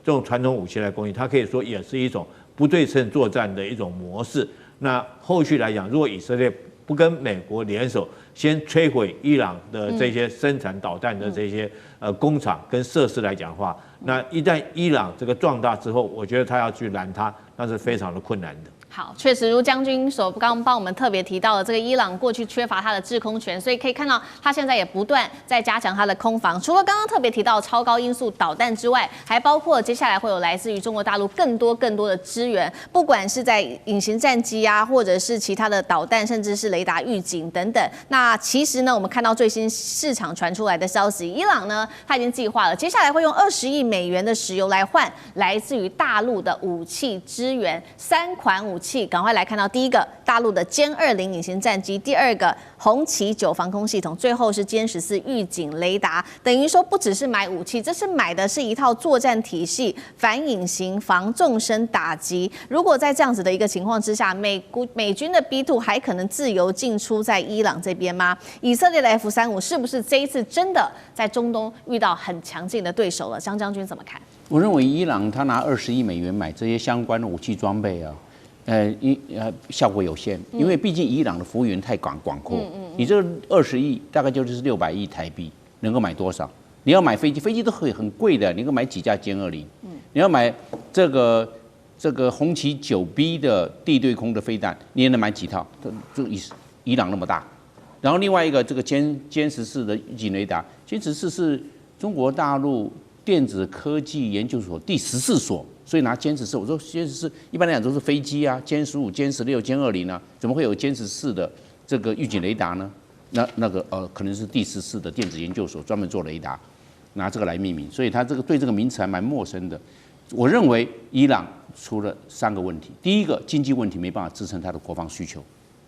种传统武器来攻击，它可以说也是一种不对称作战的一种模式。那后续来讲，如果以色列不跟美国联手，先摧毁伊朗的这些生产导弹的这些工厂跟设施来讲的话，那一旦伊朗这个壮大之后，我觉得他要去拦它，那是非常的困难的。好，确实如将军所刚刚帮我们特别提到的，这个伊朗过去缺乏它的制空权，所以可以看到它现在也不断在加强它的空防。除了刚刚特别提到超高音速导弹之外，还包括接下来会有来自于中国大陆更多的支援，不管是在隐形战机啊，或者是其他的导弹，甚至是雷达预警等等。那其实呢，我们看到最新市场传出来的消息，伊朗呢，它已经计划了，接下来会用20亿美元的石油来换来自于大陆的武器支援，3款武器。赶快来看到第一个大陆的歼20隐形战机，第二个红旗9防空系统，最后是歼14预警雷达。等于说不只是买武器，这是买的是一套作战体系，反隐形、防纵深打击。如果在这样子的一个情况之下，美军的 B2 还可能自由进出在伊朗这边吗？以色列的 F-35是不是这一次真的在中东遇到很强劲的对手了？张将军怎么看？我认为伊朗他拿20亿美元买这些相关的武器装备啊，效果有限，因为毕竟伊朗的幅员太广阔，你这20亿大概就是600亿台币，能够买多少？你要买飞机，飞机都很贵的，你能够买几架歼20，你要买这个红旗9B 的地对空的飞弹，你也能买几套？这伊朗那么大，然后另外一个这个歼14的预警雷达，歼14是中国大陆电子科技研究所第14所，所以拿歼14。我说歼14一般来讲都是飞机啊，歼15、歼16、歼20呢，怎么会有歼14的这个预警雷达呢？那个可能是第14的电子研究所专门做雷达，拿这个来命名，所以他对这个名词还蛮陌生的。我认为伊朗出了3个问题，第一个经济问题没办法支撑他的国防需求。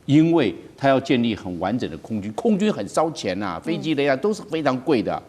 因为他要建立很完整的空军，空军很烧钱呐，飞机雷达都是非常贵的。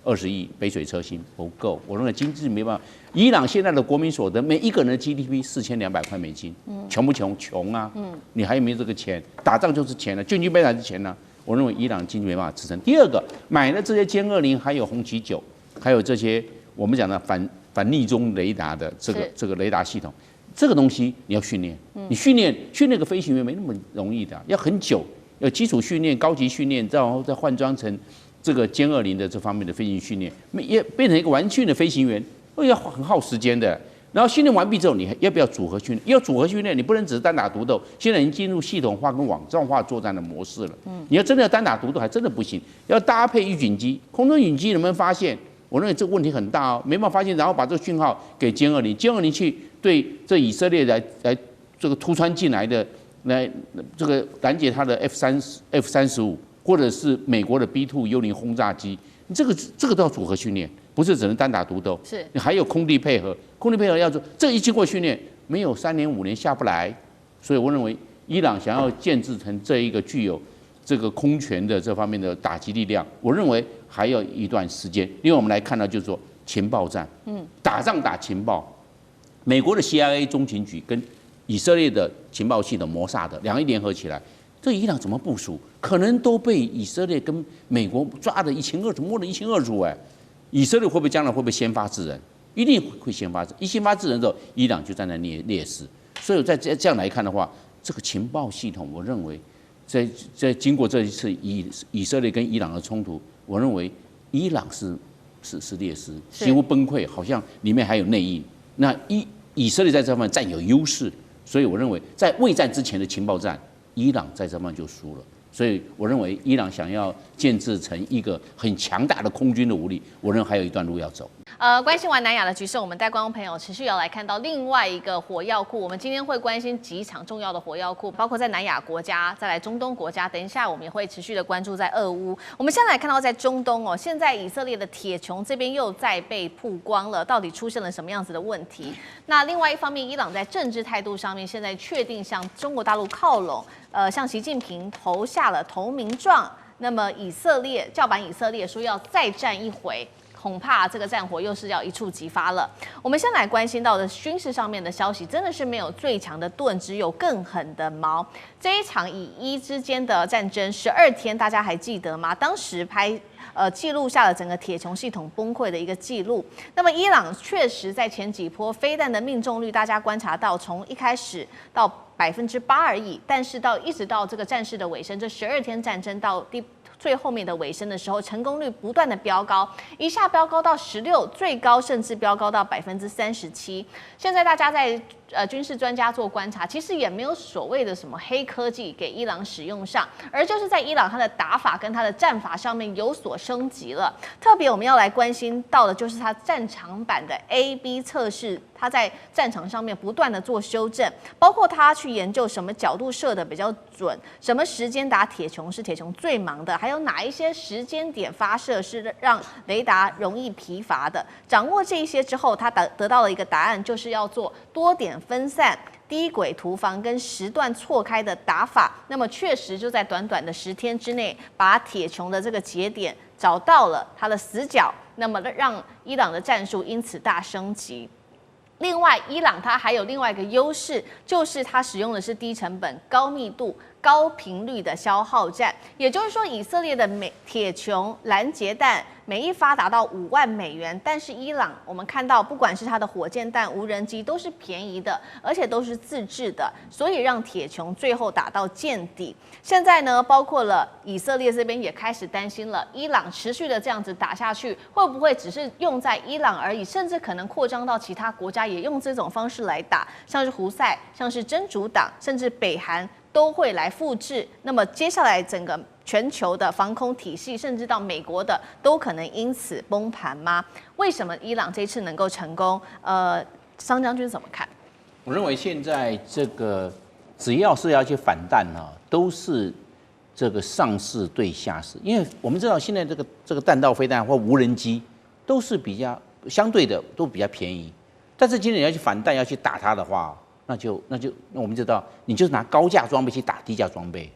20亿杯水车薪不够，我认为经济没办法。伊朗现在的国民所得，每一个人的 GDP 4200块美金，穷不穷？穷啊！你还有没有这个钱？打仗就是钱了，军备还是钱呢？我认为伊朗经济没办法支撑。第二个，买了这些歼20，还有红旗9，还有这些我们讲的反逆中雷达的这个雷达系统，这个东西你要训练，你训练个飞行员没那么容易的，要很久，要基础训练、高级训练，然后再换装成这个歼20的这方面的飞行训练，也变成一个完训的飞行员，要很耗时间的。然后训练完毕之后，你要不要组合训练？要组合训练，你不能只是单打独斗。现在已经进入系统化跟网状化作战的模式了。你要真的要单打独斗，还真的不行。要搭配预警机，空中预警机能不能发现？我认为这个问题很大哦，没办法发现，然后把这个讯号给歼20，歼20去对这以色列来这个突穿进来的，来这个拦截他的 F-35，或者是美国的 B-2幽灵轰炸机，这个都要组合训练。不是只能单打独斗，是你还有空地配合，空地配合要做，这一经过训练，没有3年5年下不来，所以我认为伊朗想要建制成这一个具有这个空权的这方面的打击力量，我认为还要一段时间。另外我们来看到就是说情报战，打仗打情报，美国的 CIA 中情局跟以色列的情报系统摩萨德两个联合起来，这伊朗怎么部署，可能都被以色列跟美国抓得一清二楚，摸得一清二楚哎。以色列会不会将来会不会先发制人？一定会先发制，一先发制人之后，伊朗就站在劣势。所以在这样来看的话，这个情报系统，我认为在经过这一次以色列跟伊朗的冲突，我认为伊朗是劣势，几乎崩溃，好像里面还有内应。那以色列在这方面占有优势，所以我认为在未战之前的情报战，伊朗在这方面就输了。所以我认为伊朗想要建制成一个很强大的空军的武力，我认为还有一段路要走。关心完南亚的局势，我们带观众朋友持续要来看到另外一个火药库。我们今天会关心几场重要的火药库，包括在南亚国家，再来中东国家。等一下我们也会持续的关注在俄乌。我们现在来看到在中东哦，现在以色列的铁穹这边又再被曝光了，到底出现了什么样子的问题？那另外一方面，伊朗在政治态度上面现在确定向中国大陆靠拢，向习近平投下了投名状。那么以色列叫板以色列说要再战一回。恐怕这个战火又是要一触即发了。我们先来关心到的军事上面的消息，真的是没有最强的盾，只有更狠的矛。这一场以伊之间的战争12天，大家还记得吗？当时记录下了整个铁穹系统崩溃的一个记录。那么伊朗确实在前几波飞弹的命中率，大家观察到从一开始到8%而已，但是一直到这个战事的尾声，这12天战争到最后面的尾声的时候，成功率不断的飙高，一下飙高到16%，最高甚至飙高到37%。现在大家在军事专家做观察，其实也没有所谓的什么黑科技给伊朗使用上，而就是在伊朗它的打法跟它的战法上面有所升级了。特别我们要来关心到的就是它战场版的 A/B 测试，它在战场上面不断的做修正，包括它去研究什么角度射的比较准，什么时间打铁穹是铁穹最忙的，还有哪一些时间点发射是让雷达容易疲乏的。掌握这一些之后，他得到了一个答案，就是要做多点分散、低轨突防跟时段错开的打法。那么确实就在短短的10天之内，把铁穹的这个节点找到了它的死角，那么让伊朗的战术因此大升级。另外，伊朗它还有另外一个优势，就是它使用的是低成本、高密度、高频率的消耗战。也就是说，以色列的铁穹拦截弹每一发达到5万美元，但是伊朗我们看到，不管是它的火箭弹、无人机都是便宜的，而且都是自制的，所以让铁穹最后打到见底。现在呢，包括了以色列这边也开始担心了，伊朗持续的这样子打下去，会不会只是用在伊朗而已，甚至可能扩张到其他国家，也用这种方式来打，像是胡塞、像是真主党，甚至北韩都会来复制。那么接下来整个全球的防空体系，甚至到美国的，都可能因此崩盘吗？为什么伊朗这次能够成功？商将军怎么看？我认为现在这个只要是要去反弹啊，都是这个上势对下势，因为我们知道现在这个弹道飞弹或无人机都是比较相对的都比较便宜，但是今天你要去反弹要去打它的话，那我们知道你就是拿高价装备去打低价装备。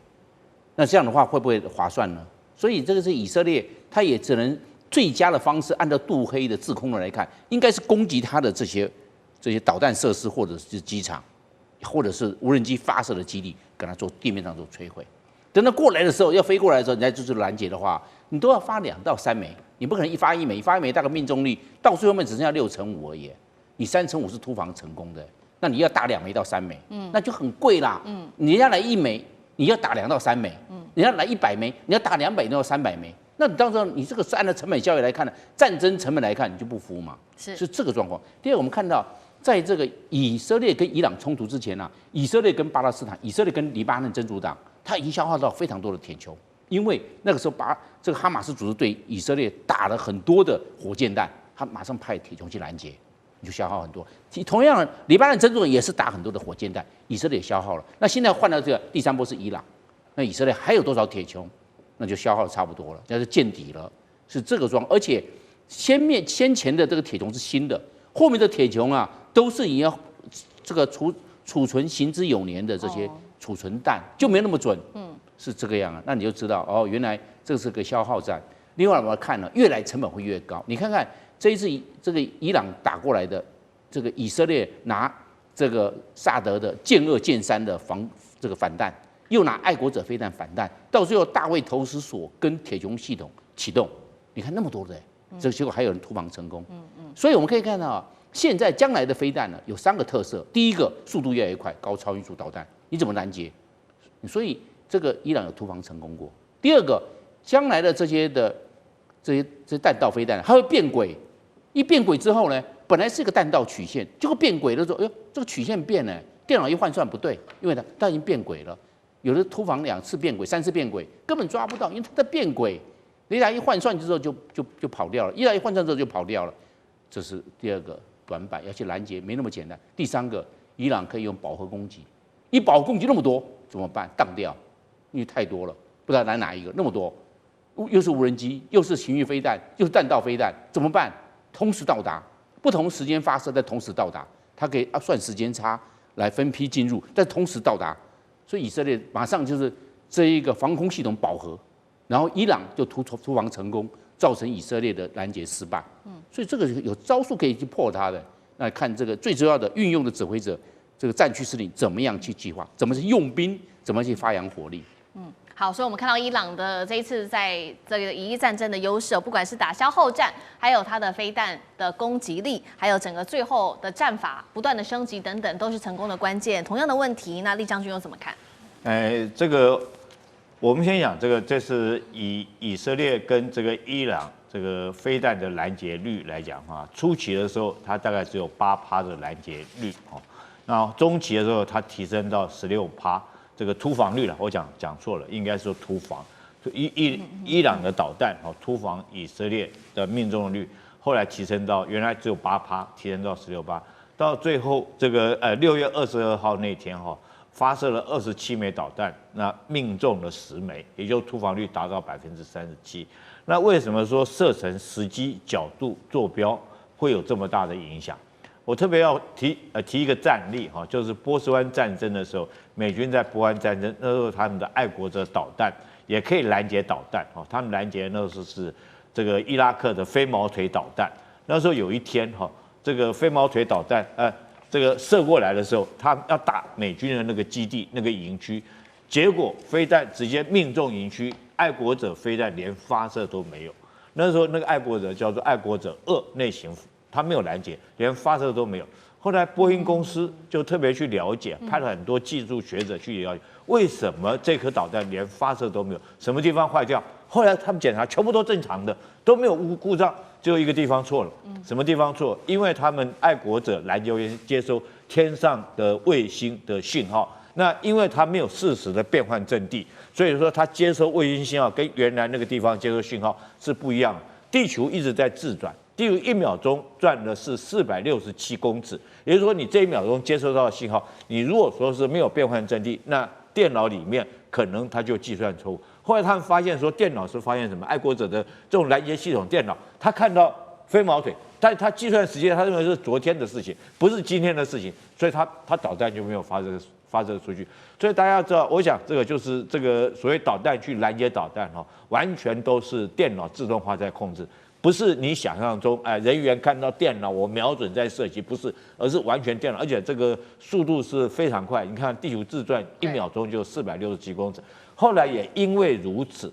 那这样的话会不会划算呢？所以这个是以色列，他也只能最佳的方式，按照杜黑的制空论来看，应该是攻击他的这些导弹设施，或者是机场，或者是无人机发射的基地，跟他做地面上做摧毁。等到过来的时候，要飞过来的时候，你再就是拦截的话，你都要发2到3枚，你不可能一发1枚，发1枚大概命中率到最后面只剩下6成5而已，你3成5是突防成功的，那你要打2枚到3枚，那就很贵啦。你要来1枚，你要打2到3枚，你要来100枚，你要打200到300枚。那你到时候你这个是按照成本效益来看的，战争成本来看，你就不服嘛？是这个状况。第二，我们看到在这个以色列跟伊朗冲突之前啊，以色列跟巴勒斯坦，以色列跟黎巴嫩真主党，它已经消耗到非常多的铁球，因为那个时候这个哈马斯组织对以色列打了很多的火箭弹，他马上派铁球去拦截，你就消耗很多。同样，黎巴嫩真主党也是打很多的火箭弹，以色列也消耗了。那现在换到这个第3波是伊朗，那以色列还有多少铁球？那就消耗的差不多了，那就见底了，是这个状况。而且先前的这个铁穹是新的，后面的铁穹啊都是你要这个储存行之有年的这些储存弹，就没那么准，是这个样啊。那你就知道哦，原来这是个消耗战。另外我们看了，越来成本会越高。你看看这一次这个伊朗打过来的，这个以色列拿这个萨德的剑2、剑3的这个反弹。又拿爱国者飞弹反弹，到最后大卫投石所跟铁穹系统启动，你看那么多的，这结果还有人突防成功。所以我们可以看到，现在将来的飞弹呢有3个特色：第一个，速度越来越快，高超音速导弹，你怎么拦截？所以这个伊朗有突防成功过。第二个，将来的这些弹道飞弹，它会变轨，一变轨之后呢，本来是一个弹道曲线，结果变轨的时候，哎呦，这个曲线变了，电脑一换算不对，因为它已经变轨了。有的突防2次变轨、3次变轨，根本抓不到，因为它在变轨。雷达一换算之后就跑掉了，一来一换算之后就跑掉了。这是第2个短板，要去拦截没那么简单。第3个，伊朗可以用饱和攻击，一饱和攻击那么多怎么办？当掉，因为太多了，不知道来哪一个，那么多，又是无人机，又是巡弋飞弹，又是弹道飞弹，怎么办？同时到达，不同时间发射，但同时到达，它可以算时间差来分批进入，但同时到达。所以以色列马上就是这一个防空系统饱和，然后伊朗就突防成功，造成以色列的拦截失败。所以这个有招数可以去破它的。那看这个最主要的运用的指挥者，这个战区司令怎么样去计划，怎么去用兵，怎么去发扬火力。好，所以我们看到伊朗的这一次在这个以伊战争的优势，不管是打消耗战，还有它的飞弹的攻击力，还有整个最后的战法不断的升级等等，都是成功的关键。同样的问题，那厉将军又怎么看？这个我们先讲这是以色列跟这个伊朗这个飞弹的拦截率来讲哈，初期的时候它大概只有8%的拦截率哦，那中期的时候它提升到16%。这个突防率了，我讲错了，应该说突防。伊朗的导弹突防以色列的命中率，后来提升到原来只有8%，提升到16%，到最后这个6月22号那天发射了27枚导弹，那命中了10枚，也就突防率达到37%。那为什么说射程、时机、角度、坐标会有这么大的影响？我特别要提一个战例就是波斯湾战争的时候，美军在波湾战争那时候他们的爱国者导弹也可以拦截导弹他们拦截那时候是这个伊拉克的飞毛腿导弹。那时候有一天这个飞毛腿导弹这个射过来的时候，他要打美军的那个基地那个营区，结果飞弹直接命中营区，爱国者飞弹连发射都没有。那时候那个爱国者叫做爱国者2内型。他没有拦截，连发射都没有。后来波音公司就特别去了解，派了很多技术学者去了解，为什么这颗导弹连发射都没有，什么地方坏掉？后来他们检查全部都正常的，都没有故障，只有一个地方错了。什么地方错？因为他们爱国者拦截接收天上的卫星的讯号，那因为它没有适时的变换阵地，所以说它接收卫星信号跟原来那个地方接收讯号是不一样的。地球一直在自转。例如1秒钟转的是467公尺，也就是说你这1秒钟接收到的信号，你如果说是没有变换阵地，那电脑里面可能它就计算错误。后来他们发现说，电脑是发现什么？爱国者的这种拦截系统电脑，他看到飞毛腿，但他计算时间，他认为是昨天的事情，不是今天的事情，所以他导弹就没有发射出去。所以大家要知道，我想这个就是这个所谓导弹去拦截导弹完全都是电脑自动化在控制。不是你想象中，人员看到电脑我瞄准在射击，不是，而是完全电脑，而且这个速度是非常快。你看地球自转1秒钟就467公尺。后来也因为如此，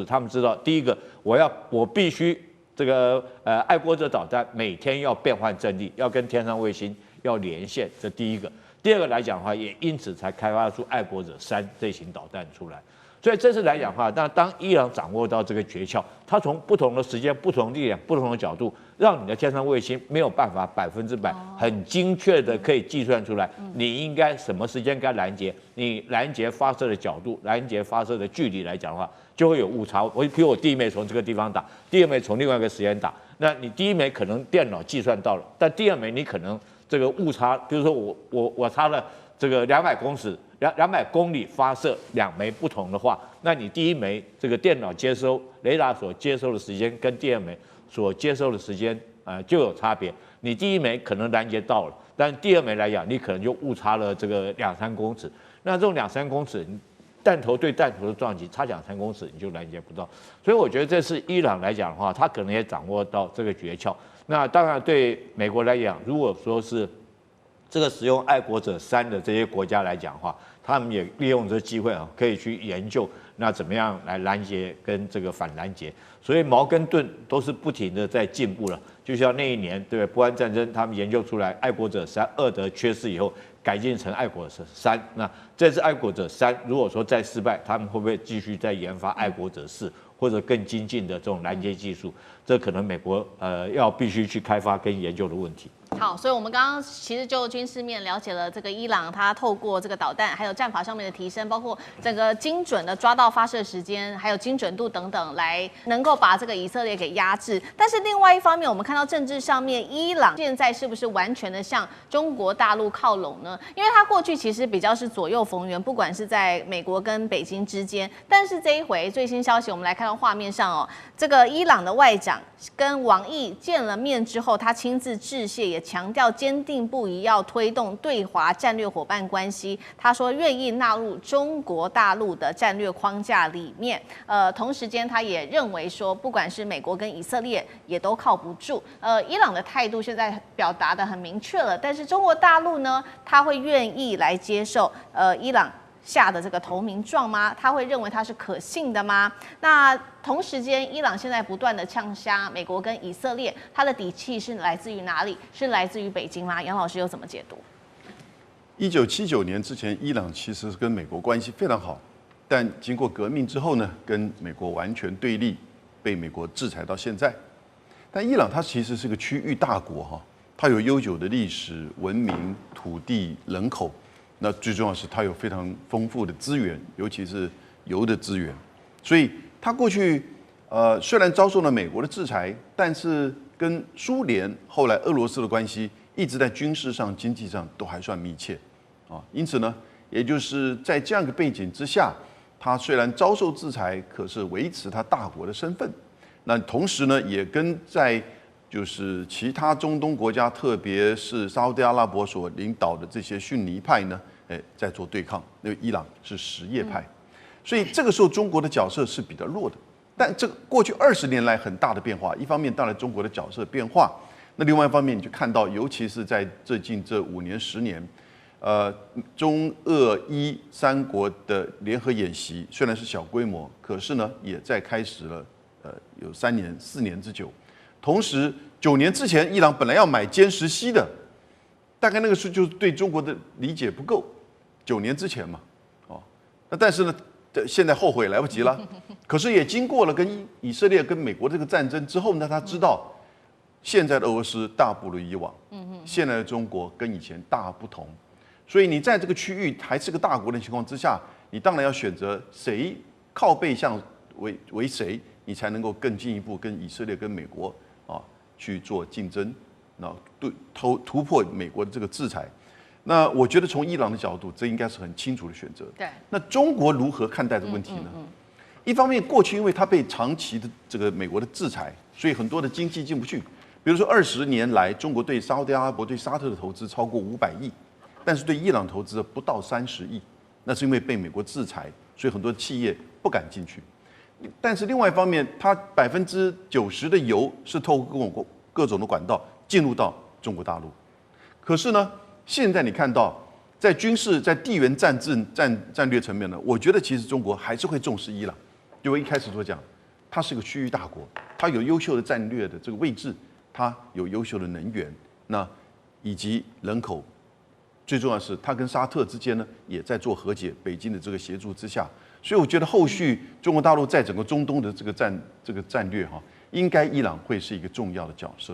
他们知道，第一个我必须这个爱国者导弹每天要变换阵地，要跟天上卫星要连线，这第一个。第二个来讲的话，也因此才开发出爱国者3这型导弹出来。所以这次来讲的话，当伊朗掌握到这个诀窍，它从不同的时间、不同的地点、不同的角度，让你的天上卫星没有办法100%很精确的可以计算出来，你应该什么时间该拦截，你拦截发射的角度、拦截发射的距离来讲的话，就会有误差。比如我第一枚从这个地方打，第二枚从另外一个时间打，那你第一枚可能电脑计算到了，但第二枚你可能这个误差，比如说我差了这个200公尺。200公里发射2枚不同的话，那你第一枚这个电脑接收雷达所接收的时间跟第二枚所接收的时间就有差别。你第一枚可能拦截到了，但第二枚来讲，你可能就误差了这个2-3公尺。那这种2-3公尺，弹头对弹头的撞击差2-3公尺，你就拦截不到。所以我觉得这是伊朗来讲的话，他可能也掌握到这个诀窍。那当然对美国来讲，如果说是这个使用爱国者3的这些国家来讲的话，他们也利用这个机会可以去研究那怎么样来拦截跟这个反拦截。所以矛跟盾都是不停的在进步了。就像那一年对波湾战争，他们研究出来爱国者32德缺失以后，改进成爱国者3。那这次爱国者3如果说再失败，他们会不会继续再研发爱国者4？或者更精进的这种拦截技术，这可能美国要必须去开发跟研究的问题。好，所以我们刚刚其实就军事面了解了这个伊朗，它透过这个导弹，还有战法上面的提升，包括整个精准的抓到发射时间，还有精准度等等，来能够把这个以色列给压制。但是另外一方面，我们看到政治上面，伊朗现在是不是完全的向中国大陆靠拢呢？因为它过去其实比较是左右逢源，不管是在美国跟北京之间，但是这一回最新消息，我们来看到画面上这个伊朗的外长跟王毅见了面之后，他亲自致谢，也强调坚定不移要推动对华战略伙伴关系。他说愿意纳入中国大陆的战略框架里面。同时间他也认为说，不管是美国跟以色列也都靠不住。伊朗的态度现在表达得很明确了，但是中国大陆呢，他会愿意来接受伊朗下的这个投名状吗？他会认为它是可信的吗？那同时间，伊朗现在不断的呛瞎美国跟以色列，它的底气是来自于哪里？是来自于北京吗？杨老师又怎么解读？1979年之前，伊朗其实跟美国关系非常好，但经过革命之后呢，跟美国完全对立，被美国制裁到现在。但伊朗它其实是个区域大国它有悠久的历史、文明、土地、人口。那最重要的是，它有非常丰富的资源，尤其是油的资源。所以，它过去虽然遭受了美国的制裁，但是跟苏联后来俄罗斯的关系，一直在军事上、经济上都还算密切因此呢，也就是在这样一个背景之下，它虽然遭受制裁，可是维持它大国的身份。那同时呢，也跟在就是其他中东国家，特别是沙烏地阿拉伯所领导的这些逊尼派呢，在做对抗。因为伊朗是什叶派，所以这个时候中国的角色是比较弱的。但这过去20年来很大的变化，一方面当然中国的角色变化，那另外一方面你就看到，尤其是在近这5年10年，中俄伊3国的联合演习虽然是小规模，可是呢也在开始了，有3年4年之久。同时，9年之前，伊朗本来要买歼17的，大概那个时候就是对中国的理解不够。9年之前嘛，那但是呢，现在后悔来不及了。可是也经过了跟以色列跟美国这个战争之后呢，他知道现在的俄罗斯大不如以往，现在的中国跟以前大不同。所以你在这个区域还是个大国的情况之下，你当然要选择谁靠背向为谁，你才能够更进一步跟以色列跟美国去做竞争，对突破美国的这个制裁。那我觉得从伊朗的角度，这应该是很清楚的选择。对。那中国如何看待这个问题呢？一方面，过去因为它被长期的这个美国的制裁，所以很多的经济进不去。比如说20年来，中国对沙烏地阿拉伯、对沙特的投资超过500亿，但是对伊朗投资不到30亿，那是因为被美国制裁，所以很多企业不敢进去。但是另外一方面，它90%的油是透过各种的管道进入到中国大陆。可是呢，现在你看到在军事、在地缘战略层面呢，我觉得其实中国还是会重视伊朗。就我一开始所讲，它是个区域大国，它有优秀的战略的这个位置，它有优秀的能源，那以及人口。最重要的是，它跟沙特之间呢也在做和解，北京的这个协助之下，所以我觉得后续中国大陆在整个中东的这个战略哈，应该伊朗会是一个重要的角色。